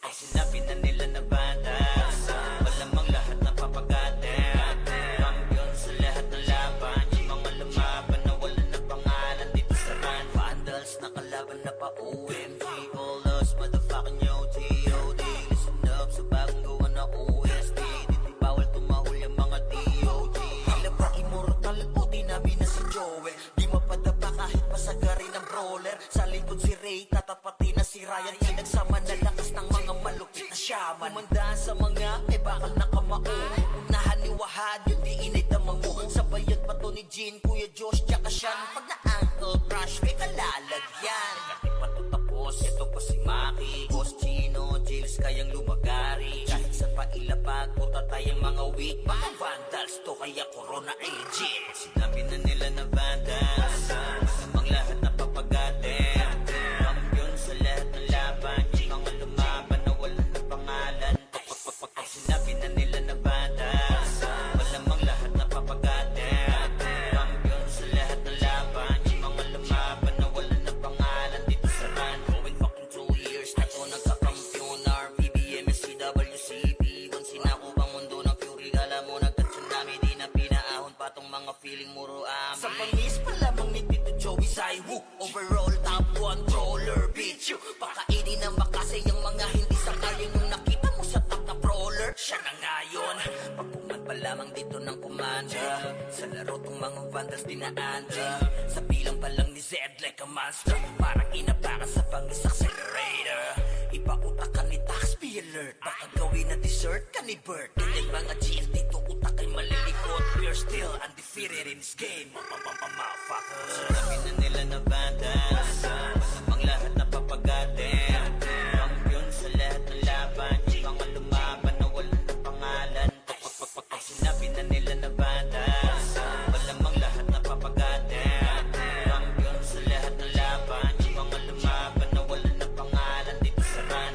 [SPEAKER 1] Ay sinabi na nila na Vandals, malamang lahat na papagatin. Kampiyon sa lahat ng laban, yung mga lumaban na wala na pangalan. Dito sa run, Vandals nakalaban na pa OMG. All us motherfucking yo G.O.D. Listen up sa bagong gawa na OST. Dito bawal tumahol yung mga DOG. Tila ba immortal o di namin na si Joel. Di mapadapa kahit pasagarin ng brawler. Sa likod si Ray, tatapatin na si Ryan. Nagsama na lakas ng mga malupit na shaman. Umandaan sa mga bakal na kamao. Unahan ni Wahad, yung di inidamang mo. Sabayan pa to ni Jean, Kuya Josh, tsaka Sean. Pag na Uncle Crush, may kalalagyan. Kahit pa to tapos, ito pa si Maki, Boss Chino, Jiles kayang lumagari. Kahit sa pailapag, puta tayong mga weak, mga Vandals. gusto kaya corona agent. Sinabi na nila na vandals, namang lahat na papagatin. Kampiyon sa lahat ng laban, yung mga lumaban na wala na pangalan. Sinabi na nila na vandals, malamang lahat na papagatin. Kampiyon sa lahat ng laban, yung mga lumaban na wala na pangalan. Dito sa run, going fucking 2 years na to nagkakampiyon. RPBM, CWCP, kung sinako bang mundo ng fury, kala mo nagka-tsunami, di na pinaahon pa tong mga feeling muro amin. Sa pangis pa lamang ni Tito Joey Saiwu, overall top 1 roller, bitch you. Pakainin ng makasay ang mga hindi sakayan yung nakita mo sa top na brawler. Siya na ngayon, pagkuman pa lamang dito ng kumanda. Sa laro tong mga vandals dinaanda. Sa bilang pa lang ni Zed like a monster, parang inapakan sa pangis accelerator. Ipakutak ka ni Tax, be alert. Baka gawin na dessert ka ni Bert. Ganyan mga GLT to utak ay malilikot. We're still undefeated in this game, motherfuckers. Sinabi na nila na vandals, masamang lahat na papagatin. Kampiyon sa lahat ng laban, yung mga lumaban na wala na pangalan. Sinabi na nila na vandals, malamang lahat na papagatin. Kampiyon sa lahat ng laban, yung mga lumaban na wala na pangalan. Dito sa run,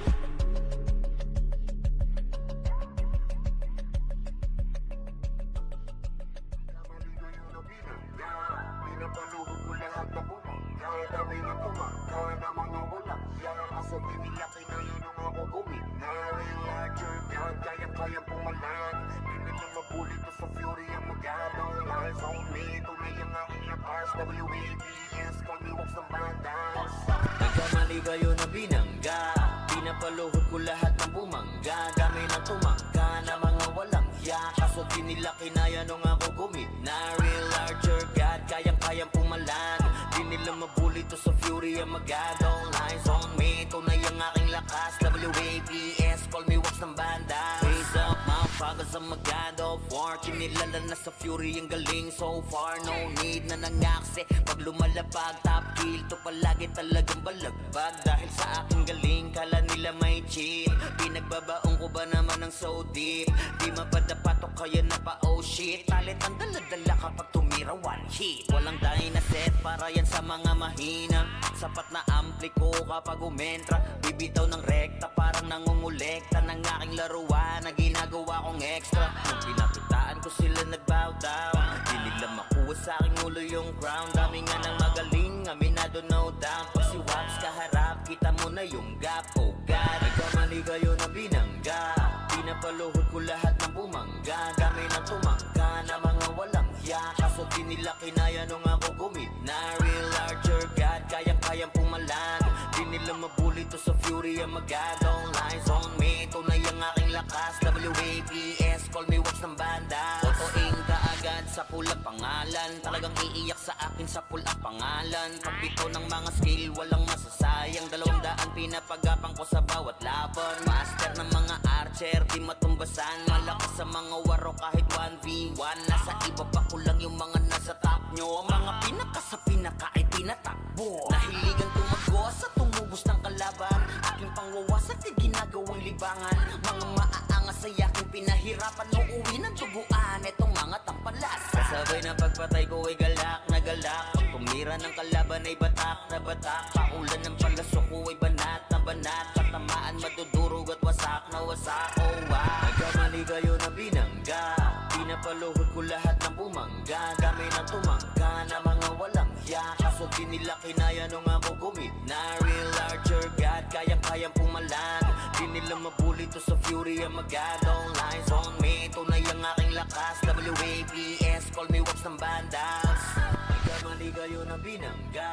[SPEAKER 2] Maligayo na binangga, pinapaluhod ko lahat na bumangga. Dami na tumangga na mga walang ya. Kasabi nila kinaya nung ako gumina. Real larger God, kayang-kayang pumalag. Di nila mabuli to sa fury ang magalong. Lies on me, tunay ang aking lakas. WABS, call me walks ng bandas.
[SPEAKER 1] nagkamali kayo na binangga. Pinapaluhod ko lahat ng bumangga. Dami na tumangga na mga walang ya. Kaso di nila kinaya nung ako gumina. Real larger God, kayang-kayang pumalag. Di nila mabuli to sa fury ang magadong. Lies on me, tunay ang aking lakas. WABS, call me wax ng banda. Raise up, motherfuckers ang magado of war. Kinilala na sa fury ang galing so far. No need na nangaksi pag lumalapag. Top kill to palagi talagang balagbag. Dahil sa aking galing, kala nila may chill. Pinagbabaong ko ba naman ng so deep? Di mapadapat o kaya na pa oh shit. Talit ang daladala kapag tumira one hit. Walang dahil na set para yan sa mga mahina. Sapat na ampli ko kapag umentra. Bibitaw ng rekta parang nangungulekta ng aking laruan na ginagawa kong extra. Nung pinakitaan ko sila nagbow down, di nila makuha sa aking ulo yung crown. Dami nga ng magaling, aminado no doubt. Pag si Waps kaharap, kita mo na yung gap. Oh God, nagkamali kayo na binangga. Pinapaluhod ko lahat ng bumangga. Dami na tumangga na mga walang ya. Kaso di nila kinaya nung ako gumina. Real larger God, kayang-kayang pumalag. Di nila mabuli to sa fury ang magadong. Lies on me, tunay ang aking lakas. WAPS, call me wax ng banda. Otoing ka agad sa pula pangalan. Talagang iiyak sa akin sa pula pangalan. Pagbito ng mga skill, walang masasayang. 200 pinapagapang ko sa bawat laban. Master ng mga archer, di matumbasan. Malakas sa mga waro kahit 1v1. Nasa iba pa ko lang yung mga nasa top nyo. Ang mga pinaka sa pinaka ay tinatakbo. Nahiligan tumago sa tumubos ng kalaban. Aking pangwawasak ay ginagawang libangan. Mga maaangas ay aking pinahirapan. Uuwi ng tubuan etong mga tampalas. Kasabay na pagpatay ko ay galak na galak. Pag tumira ng kalaban ay batak na batak. Paulan ng palasok ko ay banat na banat. Katamaan madudurog at wasak na wasak. Oh wow, nagkamali kayo na binangga. Pinapaluhod ko lahat ng bumangga. Dami na tumangga na mga walang ya. Kaso di nila kinaya nung ako gumina. Real larger God, kayang-kayang pumalag. Di nila mabuli to sa fury ang magadong. Lies on me, tunay ang aking lakas. WAPS, call me wax ng bandas. Nagkamali kayo na binangga.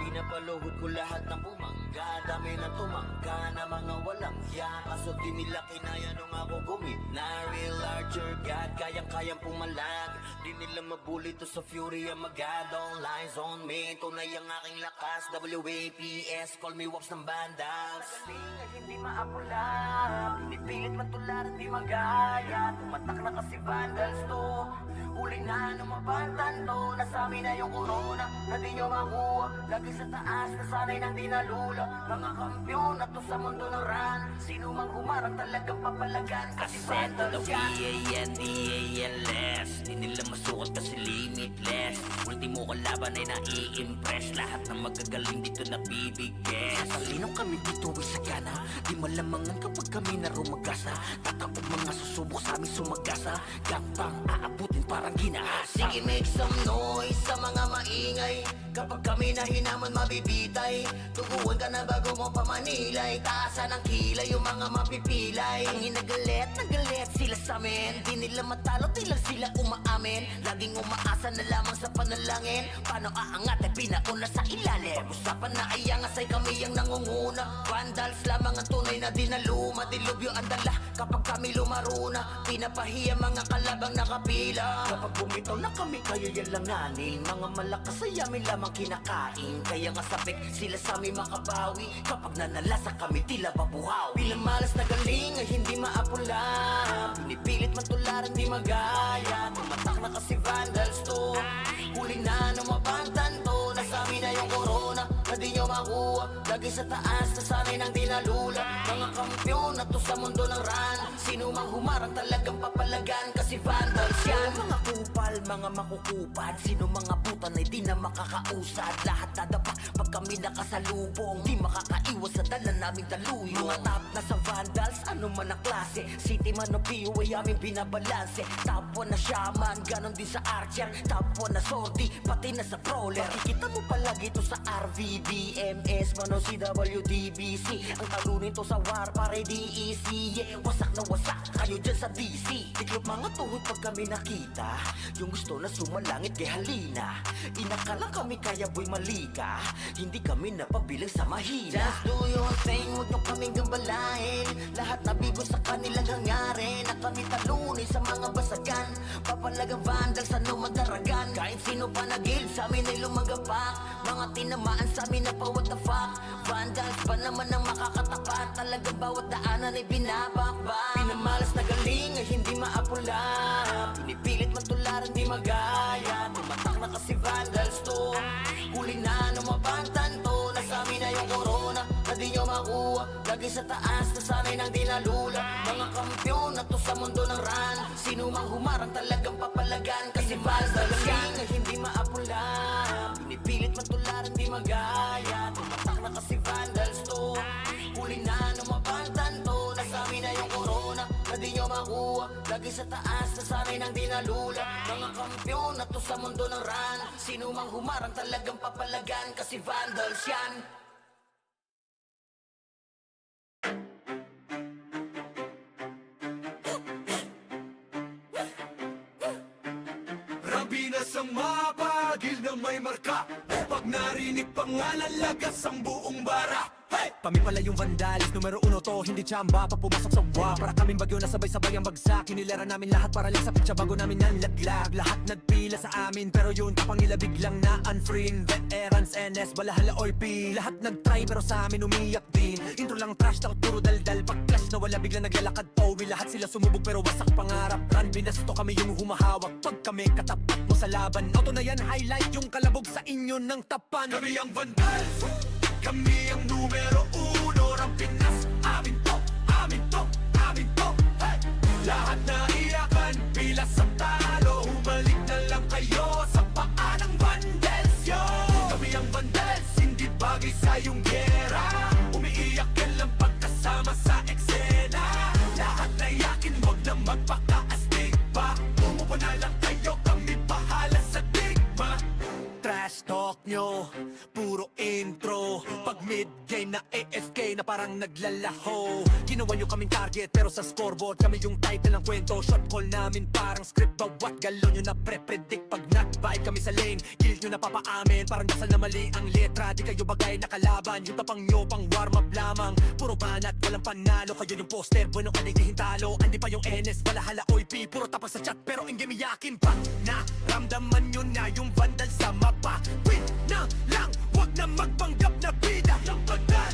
[SPEAKER 1] Pinapaluhod ko lahat ng bumangga. Dami na tumangga na mga walang ya. Kaso di nila kinaya nung ako gumina. Real larger God, kayang-kayang pumalag. Di nila mabuli to sa fury ang magadong. Lies on me, tunay ang aking lakas. WAPS, call me wax ng bandas. Ay hindi maapula, pinipilit matularan di magaya. Tumatak na kasi vandals to. Huli na ng mabantan to. Nasami na yung corona na di nyo makuha. Lagi sa taas na sanay nang di nalula. Mga kampiyon na to sa mundo ng run. Sino mang humarang talagang papalagan. Kasi Set to the
[SPEAKER 2] vandals yan.
[SPEAKER 1] PANDALS. Di
[SPEAKER 5] kalaban ay nai-impress. Lahat ng magagaling dito nabibigay. Sa talinong kami dito ay sagana, di malamangan kapag kami na rumagasa. Tatapog mga susubok sa amin sumagasa, gapang aabutin parang ginahasa.
[SPEAKER 1] Sige, make some noise sa mga maingay. Kapag kami na hinaman mabibitay, tuguan ka na bago mo pamanilay. Taasan ng kilay yung mga mapipilay. Ang hinagalit, nagalit sila sa amin. Di nila matalo, di lang sila umaamin. Laging umaasa na lamang sa panalangin. Paano aangat ay pinauna sa ilalim. Pag-usapan na ay angas ay kami ang nangunguna. Vandals lamang ang tunay na dinaluma. Dilubyo ang dala kapag kami lumaruna. Pinapahiya mga kalabang nakapila. Kapag bumitaw na kami kayo yan langanin. Mga malakas ay amin lamang kinakain. Kaya nga sabik sila sa amin makabawi. Kapag nanalasa kami tila babuhaw. Bilang malas na galing ay hindi maapula. Pinipilit man tularan di magaya. Tumatak na kasi vandals to. Huli na nung mabantan to. Nasa amin na yung corona na di nyo makuha. Lagi sa taas na sanay nang dinalula. Mga kampyon na to sa mundo ng ran. Sino mang humarang talagang papalagan. Kasi vandals yan. Mga kupal, mga makukupad. Sino mga putan ay di na makakausad. Lahat nadapa pag kami nakasalubong. Di makakaiwas sa dala naming daluyo. Mga top na sa vandals, ano man ang klase. City man o PO ay aming binabalanse. Top 1 na shaman, ganon din sa archer. Top 1 na sorti, pati na sa brawler. Makikita mo palagi to sa RVBMS, man o CWDBC. Ang talunin to sa war pare DEC. Yeah, wasak na wasak kayo dyan sa DC. Tiklop mga tuhod pag kami nakita. Yung gusto na sumalangit kay halina. Inakala kami kaya boy malika. Hindi kami napabilang sa mahina. Just do your thing, huwag nyo kaming gambalain. Lahat nabigo sa kanilang hangarin. Na kami talunin sa mga basagan. Papalagang vandals ano madaragan. Kahit sino pa nagil sa amin ay lumagapak. Mga tinamaan sa amin na pa what the fuck. Vandals pa naman ang makakatapat. Talagang bawat daanan ay binabakbak. Pinamalas na galing ay hindi maapula. Pinipilit man tularan di magaya. Tumatak na kasi vandals to. Huli na nung mabantan to. Nasa amin na yung corona na di nyo makuha. Lagi sa taas na sanay nang dinalula. Mga kampyon na to sa mundo ng ran. Sino mang humarang talagang papalagan. Kasi vandals yan ay hindi maapula. Pinipilit man tularan di magaya. Tumatak na kasi vandals to. Huli na nung mabantan to. Nasa amin na yung corona na di nyo makuha. Lagi sa taas na sanay nang dinalula. Mga kampyon na to sa mundo ng ran. Sino mang humarang talagang papalagan. Kasi vandals yan.
[SPEAKER 3] Rabinas ang mapagil na may marka. Pag narinig pangalan, lagas ang buong bara. Hey!
[SPEAKER 4] Kami pala yung vandalis, numero 1 to, hindi tsamba. Pag pumasok sa wa, para kaming bagyo na sabay-sabay ang bagsak. Kinilera namin lahat para lang sa pitsa bago namin nanlaglag. Lahat nagpila sa amin, pero yun tapang nila biglang na unfriend. Veterans, NS, balahala or P. Lahat nagtry pero sa amin umiyak din. Intro lang trash, takot puro daldal. Pag clash na wala biglang naglalakad Towi. Lahat sila sumubog pero wasak pangarap. Run, binasto kami yung humahawak. Pag kami katapat mo sa laban, auto na yan, highlight yung kalabog sa inyo ng tapan.
[SPEAKER 3] Kami ang vandals, kami ang numero 1. Ang Pinas, amin to, amin to, amin to. Hey! Lahat na iyakan, pilas ang talo. Humalik na lang kayo sa paa ng vandals, yo. Kami ang vandals, hindi bagay sa iyong gera. Umiiyak ka lang pagkasama sa eksena. Lahat na iyakin, huwag na magpakaastig pa. Umupo na lang kayo, kami bahala sa digma.
[SPEAKER 4] Trash talk nyo, puro intro. Pag mid-game na AFK na parang naglalaho. Ginawa nyo kaming target pero sa scoreboard kami yung title ng kwento. Shot call namin parang script, bawat galon nyo na pre-predict. Pag nag-vibe kami sa lane, kill nyo na papaamin. Parang dasal na mali ang letra, di kayo bagay na kalaban. Yung tapang nyo pang warm up lamang. Puro banat, walang panalo. Kayo yung poster, bueno ka di hintalo. Andi pa yung NS, balahala OIP. Puro tapang sa chat pero ingame yakin pa. Naramdaman nyo na yung vandal sa mapa. Win na lang, wag na magpanggap na bida.
[SPEAKER 3] Ng bandal,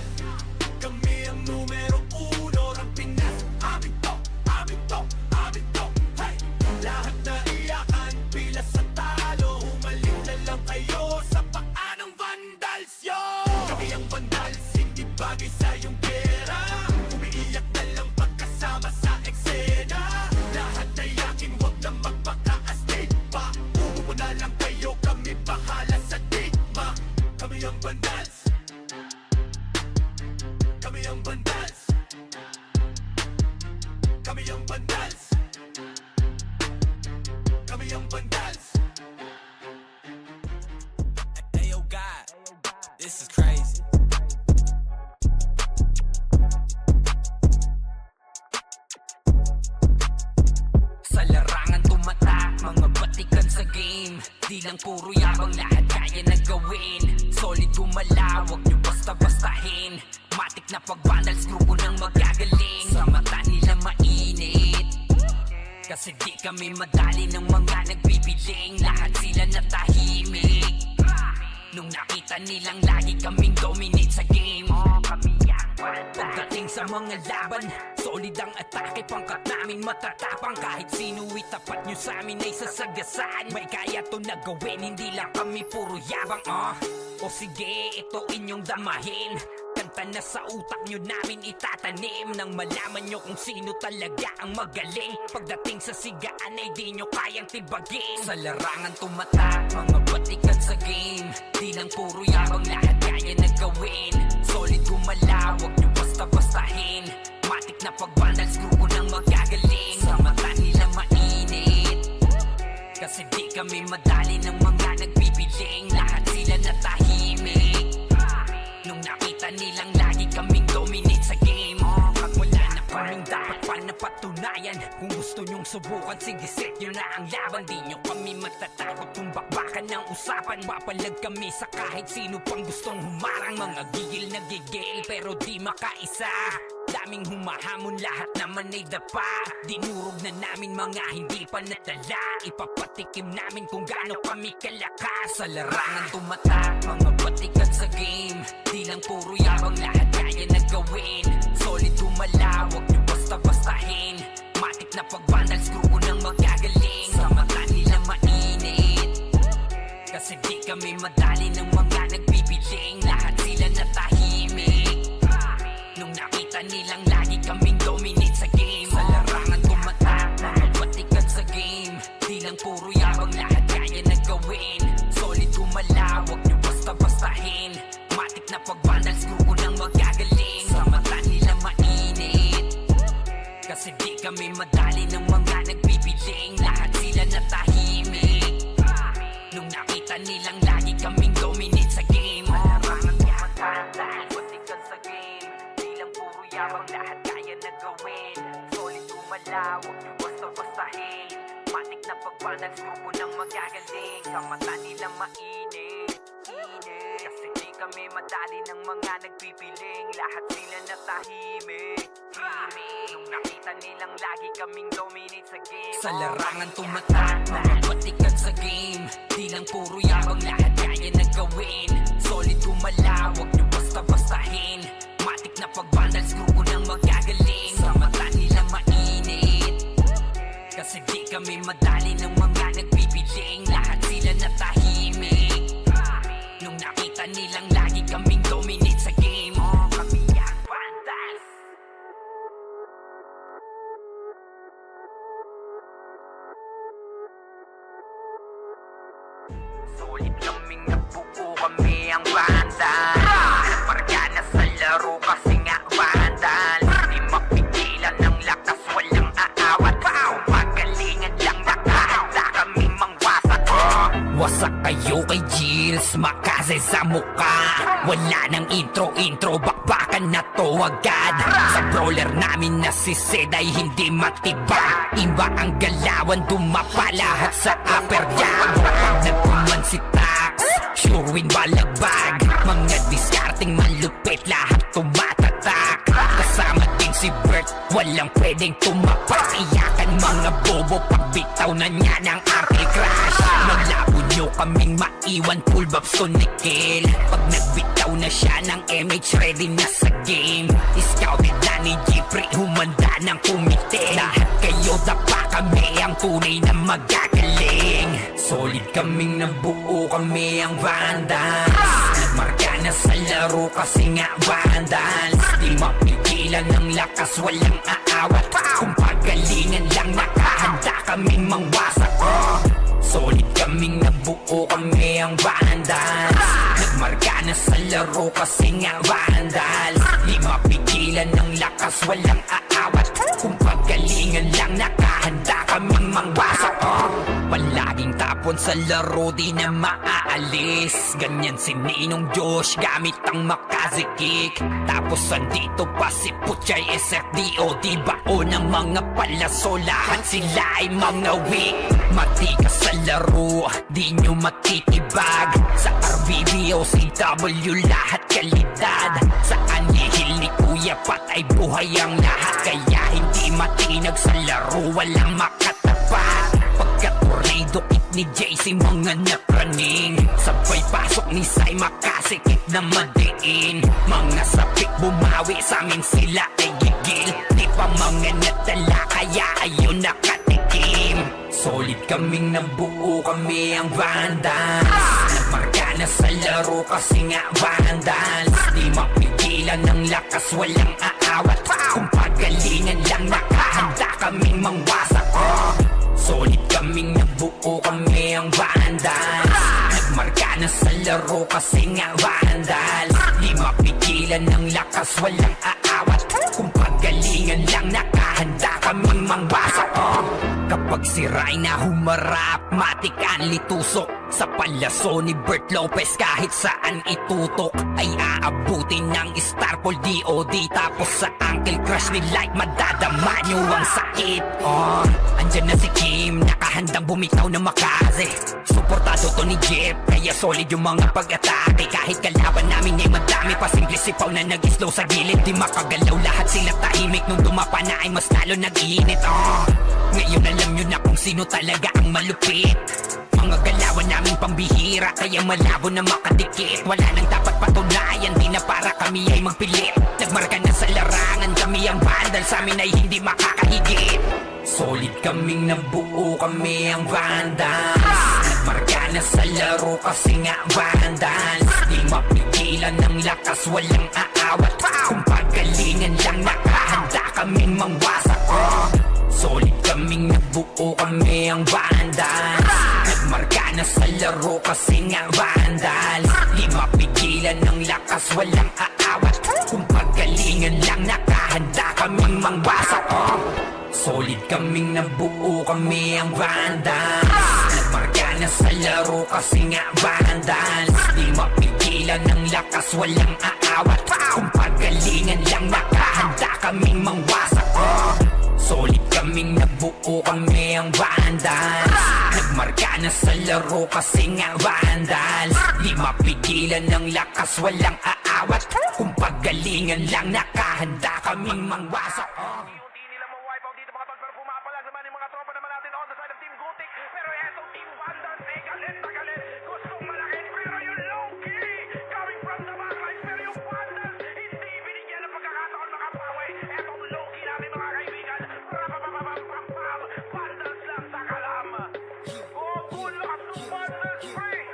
[SPEAKER 3] kami ang numero 1. Ang Pinas, amin to, amin to, amin to. Hey! Lahat na iyakan, pilas sa talo. Humalik na lang kayo sa paa ng vandals, yo. Kami ang vandals, hindi bagay sa iyong pera. Umiiyak na lang pagkasama sa eksena. Lahat na iyakin, wag na magpakaastig pa. Umupo na lang kayo, kami bahala sa ang Vandals. Hey yo God, this is crazy.
[SPEAKER 5] Sa larangan tumatak, mga batikan sa game. Di lang puro yabang, lahat kaya na gawin. Solid gumalaw, wag nyo basta-bastahin. Matik na pag-vandals, grupo ng magagaling. Sa mata nila mainit, kasi di kami madali ng mga nagbibiling. Lahat sila natahimik nung nakita nilang lagi kaming dominate sa game. Pagdating sa mga laban, solid ang atake. Pangkat namin matatapang, kahit sino itapat nyo sa amin ay sasagasaan. May kaya to na gawin, hindi lang kami puro yabang. O sige, ito inyong damahin. Kanta na sa utak nyo namin itatanim, nang malaman nyo kung sino talaga ang magaling. Pagdating sa sigaan ay di nyo kayang tibagin. Sa larangan tumatak, mga batikan sa game. Di lang puro yabang, lahat kaya na gawin. Solid gumalaw, wag nyo basta-bastahin. Matik na pag-vandals, grupo ng magagaling. Sa mata nila mainit, kasi di kami madali ng mga nagbibiling. Lahat sila natahimik nung nakita nilang lagi kaming dominate sa game. Pag wala na kaming dapat pa napatunayan, kung gusto nyong subukan, sige set nyo na ang laban. Di nyo kami matatakot kung bakbakan ng usapan. Papalag kami sa kahit sino pang gustong humarang. Mga gigil na gigil pero di makaisa. Daming humahamon, lahat naman ay dapa. Dinurog na namin mga hindi pa nadala. Ipapatikim namin kung gaano kami kalakas. Sa larangan tumatak, mga batikan sa game. Di lang puro yabang, lahat kaya na gawin. Solid gumalaw, wag nyo basta-bastahin. Matik na pag-vandals, grupo ng magagaling. Sa mata nila mainit, kasi di kami madali ng mga nagbibiling. Lahat sila natahimik nung nakita nilang lagi kaming dominate sa game. Sa larangan tumatak, mga batikan sa game. Di lang puro yabang, lahat kaya na gawin. Solid gumalaw, wag nyo basta-bastahin. Matik na pag-vandals, grupo ng magagaling. Sa mata nila mainit, kasi di kami madali ng mga nagbibiling. Lahat sila natahimik nung nakita nilang lagi kaming dominate sa game. Larangan tumatak, batikan sa game. Di lang puro yabang, lahat kaya na gawin. Solid gumalaw, wag nyo basta-bastahin. Matik na pag-vandals, grupo ng magagaling. Sa mata nila mainit, kasi di kami madali ng mga nagbibiling. Lahat sila natahimik nung nakita nilang lagi kaming dominate sa game. Sa larangan tumatak, mga batikan sa game. Di lang puro yabang, lahat kaya na gawin. Solid gumalaw, wag nyo basta-bastahin. Matik na pag-vandals, grupo ng magagaling. Sa mata nila mainit, kasi di kami madali ng mga nagbibiling. Lahat sila natahimik nung nakita nilang lagi kaming dominate sa game. Kami ang Vandals. Solid kaming nabuo, kami ang Vandals. Pargana sa laro kasi nga Vandals. Di mapigilan ng lakas, walang aawat. Pagalingan lang, nakahanda kaming mangwasak. Wasak kayo kay Gilles, makase sa muka. Wala nang intro, bakbakan na to agad. Sa brawler namin na si Zed ay hindi matiba. Iba ang galawan, dumapa lahat sa upper jab. Pag nagpuman si Tax, sure win balagbag. Mga diskarting malupit, lahat tumatatak. Kasama din si Bert, walang pwedeng tumapak. Iyakan mga bobo, pagbitaw na niya ng Arctic Crash. Malabo nyo kaming maiwan, full babs to Nickel. Pag nagbitaw na siya ng MH, ready na sa game. Scouted na ni Jeffrey, humanda ng kumite. Lahat kayo dapa, kami ang tunay na magagaling. Solid kaming nabuo, kami ang Vandals. Nagmarka na sa laro kasi nga Vandals. Di mapigilan ng lakas, walang aawat. Kung pagalingan lang, nakahanda kaming mangwasak. Solid kaming nabuo, kami ang Vandals. Nagmarka na sa laro kasi nga Vandals. Di mapigilan ng lakas, walang aawat. Kung pagalingan lang, nakahanda kaming kaming mangwasak Palaging tapon sa laro di na maaalis Ganyan si Ninong Josh gamit ang makazikik Tapos andito pa si Puchay SFDO Di bao ng mga palaso lahat sila ay mga weak Matikas sa laro di nyo matitibag Sa RBB o CW lahat kalidad Sa anihil ni Kuya Pat ay buhay ang lahat Kaya hindi matinag sa laro walang makatapat Pagka-tornado kick ni JC mga napraning Sabay pasok ni Sai makasikip na madiin Mga sapik bumawi sa amin sila ay gigil Di pa mga natala kaya ayun nakatikim Solid kaming nabuo kami ang Vandals Nagmarka na sa laro kasi nga Vandals Di mapigilan ng lakas walang aawat Kung pagalingan lang nakahanda kaming mangwasak Solid kaming nabuo kami ang Vandals Nagmarka na sa laro kasi nga Vandals Di mapigilan ng lakas walang aawat Kung pagalingan lang nakahanda kaming mangwasak Kapag siray na humarap matik ang litusok Sa palaso ni Bert Lopez kahit saan itutok Ay aabutin ng Starpol DOD Tapos sa Uncle Crush ni Light madadama nyo ang sakit Andyan na si Kim nakahandang bumitaw na makaze Suportado to ni Jeff kaya solid yung mga pag-atake Kahit kalaban namin ay madami pa simple sipaw na nag-slow sa gilid Di makagalaw lahat sila tahimik nung dumapa na ay mas lalo nag-iinit Ngayon alam nyo na kung sino talaga ang malupit Mga galawan namin pambihira Kaya malabo na makadikit Wala nang dapat patunayan Di na para kami ay magpilit Nagmarka na sa larangan Kami ang Vandals Sa amin ay hindi makakahigit Solid kaming nabuo Kami ang Vandals Nagmarka na sa laro Kasi nga Vandals Di mapigilan ng lakas Walang aawat Kung pagalingan lang nakahanda Kaming mangwasak Solid kaming nabuo Kami ang Vandals Nagmarka na sa laro kasi nga Vandals Di mapigilan ng lakas walang aawat Kung pagalingan lang nakahanda kaming mangwasak Solid kaming nabuo kami ang Vandals Nagmarka na sa laro kasi nga Vandals Di mapigilan ng lakas walang aawat Kung pagalingan lang nakahanda kaming mangwasak Solid kaming nabuo kami ang Vandals Nagmarka na sa laro kasi nga Vandals Di mapigilan ng lakas walang aawat Kung pagalingan lang nakahanda kaming mangwasak
[SPEAKER 3] Unti nila ma-wipe out dito mga tol pero pumapalag naman yung mga tropa naman natin on the side of Team Gutik pero etong Team Vandals ay galit na galit gustong malaki pero yung low-key coming from the backline pero yung Vandals hindi binigyan ng pagkakataon makapawi etong low-key namin mga kaibigan rapapapapapapam Vandals lang sa kalam tulak ng Vandals free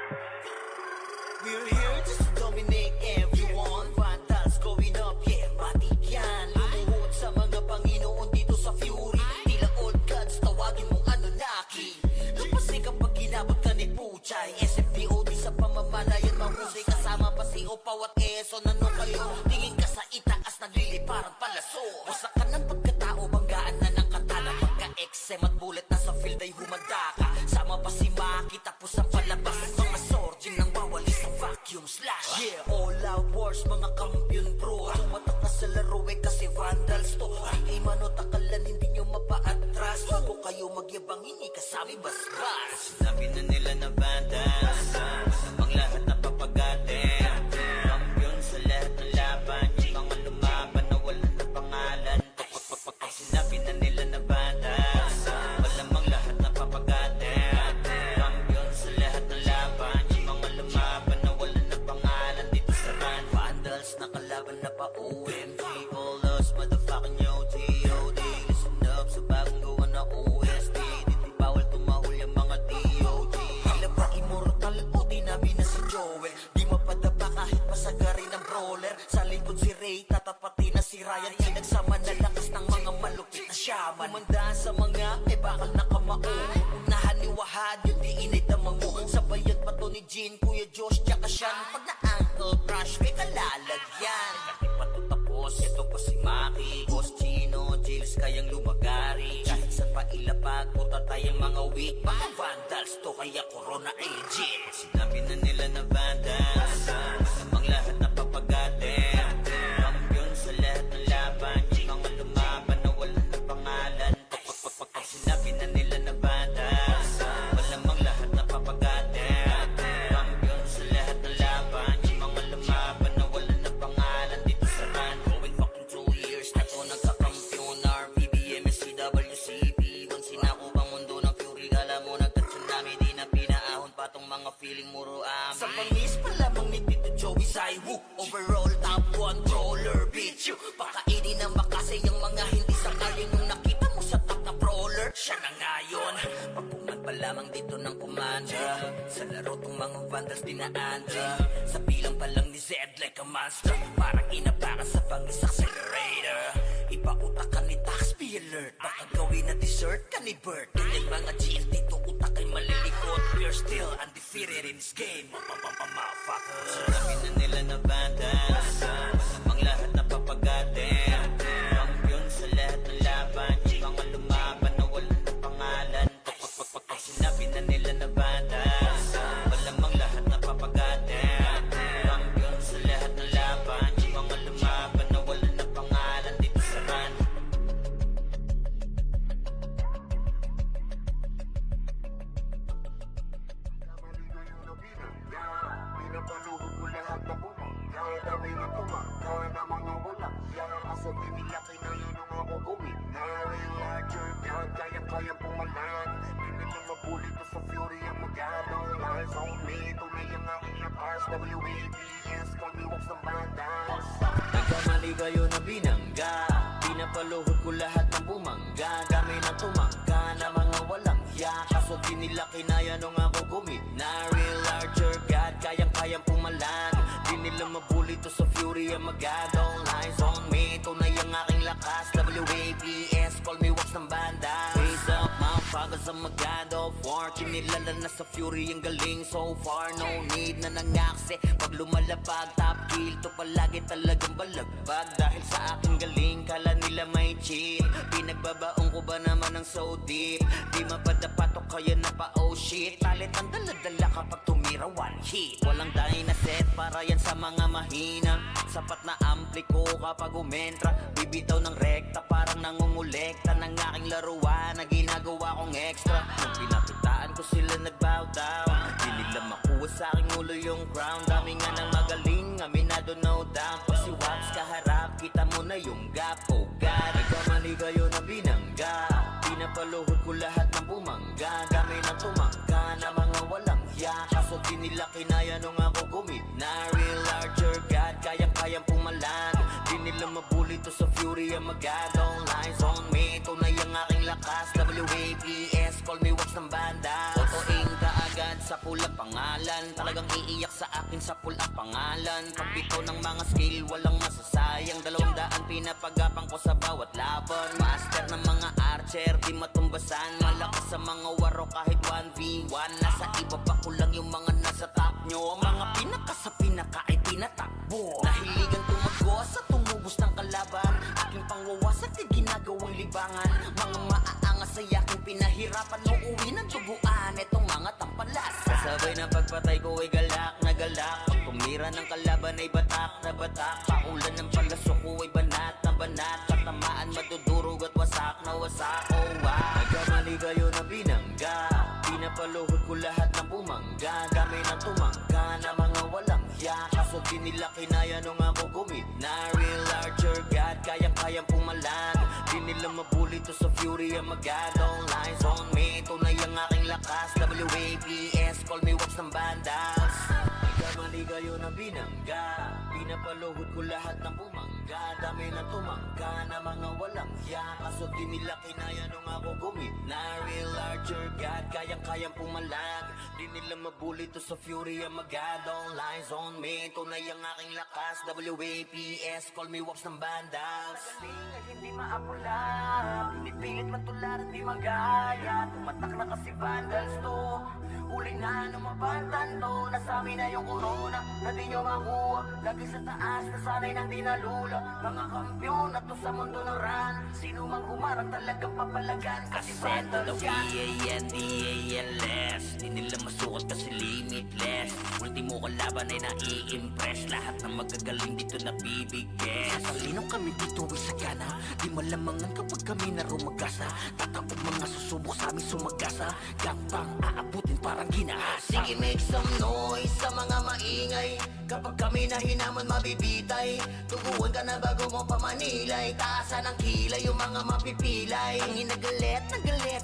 [SPEAKER 1] We're here just to dominate everyone Vandals going up, yeah, matik yan Lumuhod sa mga Panginoon dito sa Fury Tila old gods, tawagin mong Anunnaki Lapasay kapag ginabot ka ni Puchay SFDOD sa pamamalayan mahusay Kasama pa si Opaw at Quezon Ano kayo? Tingin ka sa itaas nagliliparang palaso Wasak ka ng pagkatao, banggaan na ng katana Pagka-XM at bullet na sa field ay humanda ka Sama pa si Maki tapos ang palabas Mga sorgin nang wawalis ang vacuum slash Yeah, all out wars mga kampiyon bro Tumatak na sa laro eh kasi Vandals to Ay manot akalan hindi nyo mapa-atras Bago kayo magyabang hindi kasami basbas Sinabi na nila na Vandals Ang lahat na papagate Kampiyon sa lahat ng laban Yung mga lumaban na wala na pangalan Sinabi na nila na Vandals Malamang lahat na papagate Kampiyon sa lahat ng laban Yung mga lumaban na wala na pangalan Dito sa run Vandals nakalaban na pa OMG All us motherfucking yo G.O.D. Listen up sa bagong gawa na OST Dito bawal tumahol yung mga D.O.G. Tila ba immortal o di namin na si Joel Di mapadapa kahit masagarin ng brawler Sa likod si Ray tatapatin na si Ryan Pinagsama na lakas ng mga malupit na shaman Kumandaan sa mga ay bakal na kamao Unahan ni Wahad yung di inidamang mo Sabayan pa to ni Jean, Kuya Josh, tsaka Sean Pag na-ankle crush may kalalagyan Kahit pa to tapos, ito pa si Maki Boss Chino, Jills kayang lumagari Kahit sa pa ilapag, puta tayong mga weak. Mga vandals to, kaya corona ay legit. Sinabi na nila na vandals, masamang lahat na papagatin. Kampiyon sa lahat ng laban, yung mga lumaban na wala ng pangalan. Pag sinabi na nila na vandals, malamang lahat na papagatin. Kampiyon sa lahat ng laban, yung mga lumaban na wala ng pangalan. Dito sa run, going fucking 2 years na to nagkakampiyon. RPBM, SCWCP, kung sinakupang mundo ng fury, kala mo nagka-tsunami, di na pinaahon pa tong mga feeling muro amin. Sa pangis pa lamang ni Tito Joey Saiwu, overall top 1 brawler, bitch you. Pakainin ng makasay yung mga hindi sangayon yung nakita mo sa top na brawler. Siya na ngayon, pagpungan pa lamang dito ng komanda. Sa laro tong mga vandals dinaanda. Sa bilang pa lang ni Zed like a monster, parang inapakan sa pangis accelerator. Ipautak ka ni Tax, be alert. Baka gawin na dessert ka ni Bert. Ganyan mga GL dito, utak ay malilikot. We're still undefeated in this game, motherfuckers. Sinabi na nila na vandals, masamang lahat na papagatin. Kampiyon sa lahat ng laban, yung mga lumaban na wala ng pangalan. Pag sinabi na nila na vandals, malamang lahat na papagatin. Kampiyon sa lahat ng laban, yung mga lumaban na wala ng pangalan. Dito sa run,
[SPEAKER 2] Kamaligayo na binangga, pinapaluhod ko lahat na bumangga. Dami na tumangga na mga walang yan. Kasabi nila kinayon ng ako gumina. Real larger God, kaya-kayang pumalan. Di nila mabuli to sa fury ang magadong lies on me. Tunay ang aking lakas, WABS, call me walks ng bandas.
[SPEAKER 1] nagkamali kayo na binangga. Pinapaluhod ko lahat ng bumangga. Dami na tumangga na mga walang hiya. Kaso di nila kinaya nung ako gumina. Real larger God, kayang-kayang pumalan. Di nila mabuli to sa fury ang magadong lines on me. Tunay ang aking lakas, WAPS, call me wax ng banda. Raise up, motherfuckers, ang magado war. Kinilala na sa fury ang galing so far. No need na nangakse pag lumalapag. Top kill to palagi talagang balagbag. Dahil sa aking galing, kala nila may chill. Pinagbabaong ko ba naman ng so deep? Di mapadapat o kaya na pa oh shit. Talit ang daladala kapag tumira one hit. Walang dahil na set para yan sa mga mahina. Sapat na ampli ko kapag umentra. Bibitaw ng rekta parang nangungulekta ng aking laruan na ginagawa kong extra. Nung pinakitaan ko sila nagbow down, di nila makuha sa aking ulo yung crown. Dami nga ng magaling, aminado no doubt. Pag si Waps kaharap, kita mo na yung gap. Oh God, nagkamali kayo na binangga. Pinapaluhod ko lahat ng bumangga. Dami na tumangga na mga walang hiya. Kaso di nila kinaya nung ako gumina. Real larger God, kayang-kayang pumalan. Di nila mabuli to sa fury ang magadong lines on me. Tunay ang aking lakas, WAPS, call me wax ng banda. Otoing kaagad sa pulang pangalan. Talagang iiyak sa akin sa pulang pangalan. Pagbito ng mga skill, walang masasayang. 200 pinapagapang ko sa bawat laban. Master ng mga archer, di matumbasan. Malakas sa mga waro kahit 1v1. Nasa iba pa ko lang yung mga nasa top nyo. Mga pinaka sa pinaka ay tinatakbo. Nahiligan tumago sa tumubos ng kalaban. Aking pangwawasak ay ginagawang libangan. Mga maaangas ay aking pinahirapan. Uuwi ng duguan itong mga tampalas. Kasabay ng pagpatay ko ay galak na galak. Pag tumira ng kalaban ay batak na batak. Paulan ng palaso ko ay banat na banat. Katamaan madudurog at wasak na wasak. Oh wow, nagkamali kayo na binangga. Pinapaluhod ko lahat ng bumangga. Dami na tumangga na mga walang hiya. Kaso di nila kinaya nung ako gumina. Real larger God, kayang-kayang pumalan. Di nila mabuli to sa fury ang magadong lines on me. Tunay ang aking lakas, WAPS, call me wax ng bandas. Nagkamali kayo na binangga. Pinapaluhod ko lahat ng bumangga. Dami na tumangga na mga walang hiya. Kaso di nila kinaya nung ako gumina. Real larger God, kayang-kayang pumalag. Di nila mabuli to sa fury ang magadong lines on me. Tunay ang aking lakas, WAPS, call me wax ng bandas. Galing ay hindi maapula. Pinipilit man tularan di magaya. Tumatak na kasi vandals to. Huli na Lumabantan to, nasa amin na yung corona na di nyo makuha. Lagi sa taas, nasanay nang dinalula. Mga kampiyon na to sa mundo ng run. Sino mang humarang talagang papalagan. Kasi vandals yan. V-A-N-D-A-L-S. Di nila masukat kasi limitless. Ultimo kalaban ay nai-impress. Lahat ng magagaling dito nabibigges. Sa talinong kami dito ay sagana. Di malamangan kapag kami na rumagasa. Tatapog mga susubok sa amin sumagasa. Gangbang aabutin parang ginahasa. Sige, make some noise sa mga maingay. Kapag kami na hinaman mabibitay. Tuguan ka na bago mo pamanilay. Taasan ang kilay yung mga mapipilay. Ang nagalit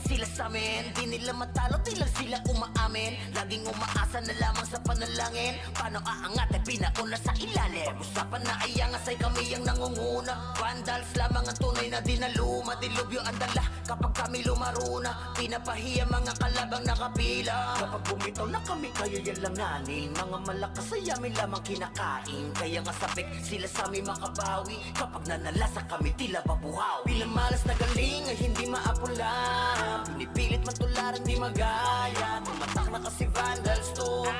[SPEAKER 1] sila sa amin. Di nila matalo, di lang sila umaamin. Laging umaasa na lamang sa panalangin. Paano aangat ay pinauna sa ilalim. Pag-usapan na ay angas ay kami ang nangunguna. Vandals lamang ang tunay na dinaluma. Dilubyo ang dala kapag kami lumaruna. Pinapahiya mga kalabang nakapila. Kapag bumitaw na kami kayo yan langanin. Mga malakas ay amin lamang kinakain. Kaya nga sabik sila sa amin makabawi. Kapag nanalasa kami tila babuhaw. Bilang malas na galing ay hindi maapula. Pinipilit man tularan di magaya. Tumatak na kasi vandals to.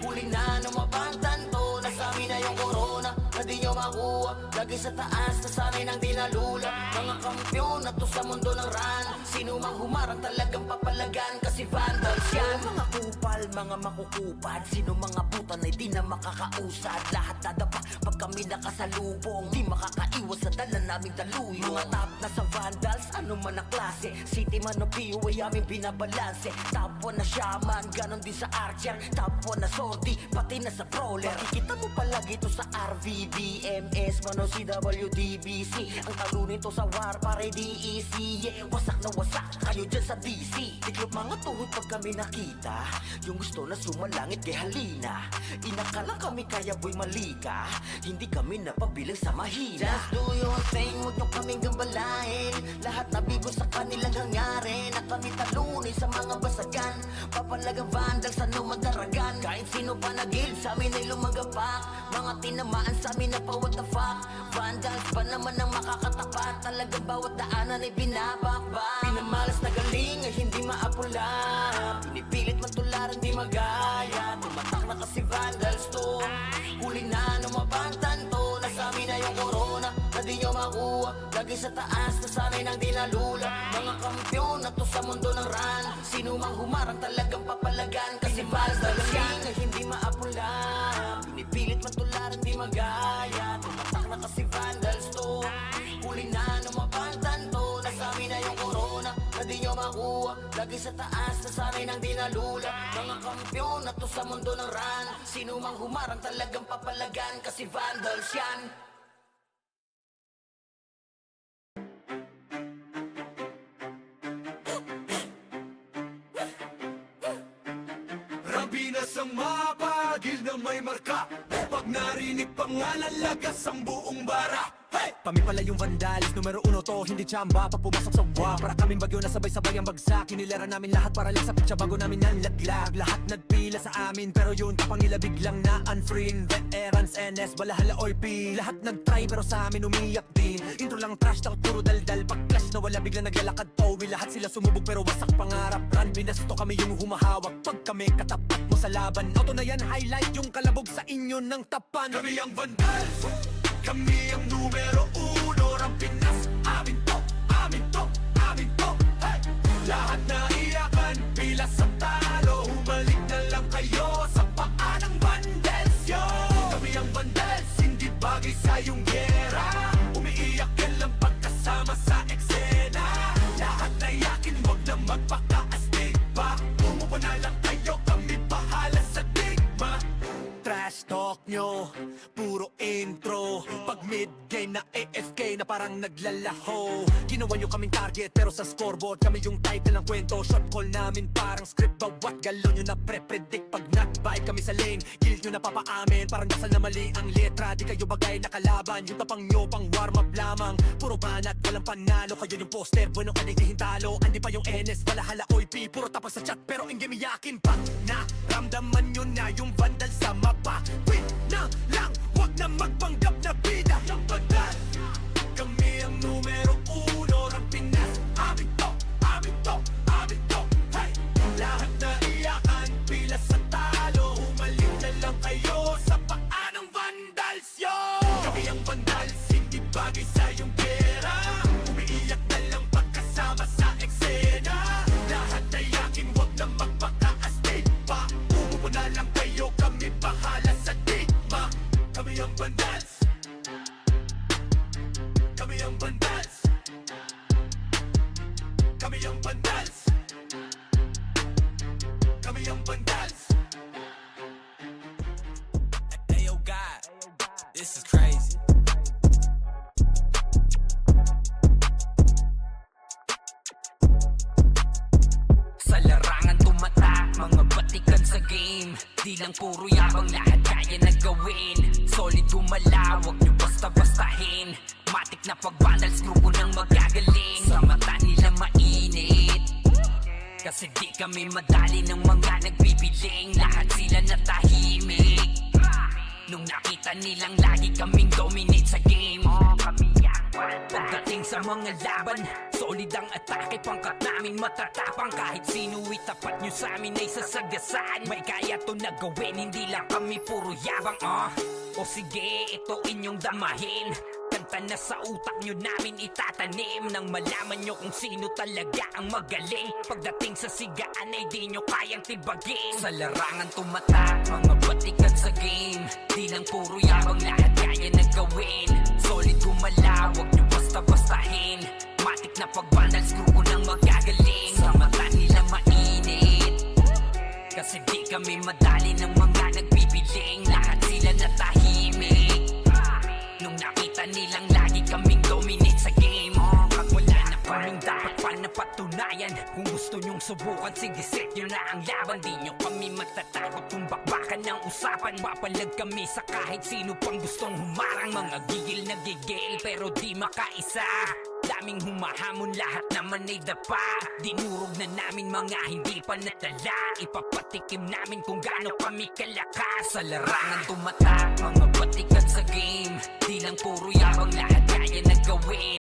[SPEAKER 1] Huli na lumabantan to. Nasa amin na yung corona na di nyo makuha. Lagi sa taas nasanay nang dinalula. Mga kampiyon na to sa mundo ng run. Sino mang humarang talagang papalagan. Kasi vandals yan. Mga kupal, mga makukupad. Sino mga putan ay di na makakausad. Lahat dadapa pag kami nakasalubong. Di makakaiwas sa dala naming daluyong. Mga top na sa vandals, ano man ang klase. City man o PO ay aming binabalanse. Top 1 na shaman, ganon din sa archer. Top 1 na sortie, pati na sa brawler. Makikita mo palagi to sa RVDMS, man o CWDBC. Ang talunin to sa war, pare DEC. Yeah, wasak na wasak, kayo dyan sa DC. Tiklop mga tuhod pag kami nakita. Yung gusto na sumalangit kay halina. Inakalang kami kaya boy malika. Hindi kami napabilang sa mahina. Just do your thing, huwag nyo kaming gambalain. Lahat nabigo sa kanilang hangarin. Na kami talunin sa mga basagan. Papalagang vandals ano madaragan. Kahit sino pa nagil sa amin ay lumagapak. Mga tinamaan sa amin na pa what the fuck. Vandals pa naman ang makakatapat. Talagang bawat daanan ay binabakbak. Pinamalas na galing ay hindi maapula. Pinipilit man tularan di magaya. Tumatak na kasi vandals to. Huli na lumabantan to. Nasa amin na yung corona na di nyo makuha. Lagi sa taas nasanay nang dinalula. Mga kampiyon na to sa mundo ng run. Sino mang humarang talagang papalagan. Kasi vandals yan ay hindi maapula. Pinipilit man tularan di magaya. Tumatak na kasi vandals to. Huli na lumabantan to. Nasa amin na yung corona na di nyo makuha. Lagi sa taas nasanay nang dinalula. Mga kampiyon na to sa mundo ng run. Sino mang humarang talagang papalagan. Kasi vandals yan.
[SPEAKER 3] Rambinas ang mapagil na may marka. Pag narinig pangalan, lagas ang buong bara. Hey!
[SPEAKER 4] Kami pala yung vandals, numero 1 to, hindi tsamba. Pag pumasok sa wa, para kaming bagyo na sabay-sabay ang bagsak. Hinilera namin lahat para lang sa pitsa bago namin nanlaglag. Lahat nagpila sa amin, pero yun kapang nila biglang na-unfriend. Veterans, NS, balahala, OP. Lahat nag-try pero sa amin umiyak din. Intro lang trash talk, puro daldal. Pag clash na wala biglang naglalakad Towie. Lahat sila sumubog pero wasak pangarap. Run, binasto kami yung humahawak. Pag kami katapat mo sa laban, auto na yan, highlight yung kalabog sa inyo ng tapan.
[SPEAKER 3] Kami ang vandals, kami ang numero 1. Rampinas, amin to, amin to, amin to. Hey! Lahat na iyakan, pila sa talo. Humalik na lang kayo sa paa ng vandals, yo. Kami ang vandals, hindi bagay sa iyong gera. Umiiyak ka lang pagkasama sa eksena. Lahat na yakin, wag na magpaka-astig pa. Umupo na lang kayo, kami bahala sa digma.
[SPEAKER 4] Trash talk nyo, puro intro. Pag mid-game na AFK na parang naglalaho. Ginawa nyo kaming target pero sa scoreboard kami yung title ng kwento. Shot call namin parang script, bawat galaw nyo na pre-predict. Pag knockbite kami sa lane, kill nyo na papaamin. Parang dasal na mali ang letra, di kayo bagay na kalaban. Yung tapang nyo pang warm up lamang. Puro banat, walang panalo. Kayo yung poster, bueno ka hintalo. Andi pa yung NS, balahala, OIP. Puro tapos sa chat pero in game iyakin pa. Naramdaman nyo na yung vandal sa mapa. Win na lang, wag na magpanggap na bida.
[SPEAKER 3] Ang vandal, kami ang numero 1. Rampinas, amin to, amin to, amin to. Hey! Lahat na iyakan, pila sa tayo. vandals. Hey yo God, this is crazy.
[SPEAKER 5] Sa larangan tumatak, mga batikan sa game. Di lang puro yabang, lahat kaya na gawin. Solid gumalaw, wag nyo basta-bastahin. Matik na pag-vandals, grupo ng magagaling. Sa mata nila mainit, kasi di kami madali ng mga nagbibiling. Lahat sila natahimik nung nakita nilang lagi kaming dominate sa game. Pagdating sa mga laban, solid ang atake, pangkat namin matatapang. Kahit sino itapat nyo sa amin ay sasagasaan. May kaya to na gawin, hindi lang kami puro yabang. O sige, ito inyong damahin. Kanta na sa utak nyo namin itatanim, nang malaman nyo kung sino talaga ang magaling. Pagdating sa sigaan ay di nyo kayang tibagin. Sa larangan tumatak, mga batikan sa game. Di lang puro yabang, lahat kaya na gawin. Solid gumalaw, wag nyo basta-bastahin. Matik na pag-vandals, grupo ng magagaling. Sa mata nila mainit, kasi di kami madali ng mga nagbibiling. Lahat sila natahimik nung nakita nilang lagi kaming dominate sa game. Wala na kaming dapat pa napatunayan. Kung gusto nyong subukan, sige set nyo na ang laban. Di nyo kami matatakot kung bakbakan ng usapan. Papalag kami sa kahit sino pang gustong humarang. Mga gigil na gigil pero di makaisa. Daming humahamon, lahat naman ay dapa. Dinurog na namin mga hindi pa natala. Ipapatikim namin kung gaano kami kalakas. Sa larangan tumatak, mga batikan sa game. Di lang puro yabang, lahat kaya na gawin.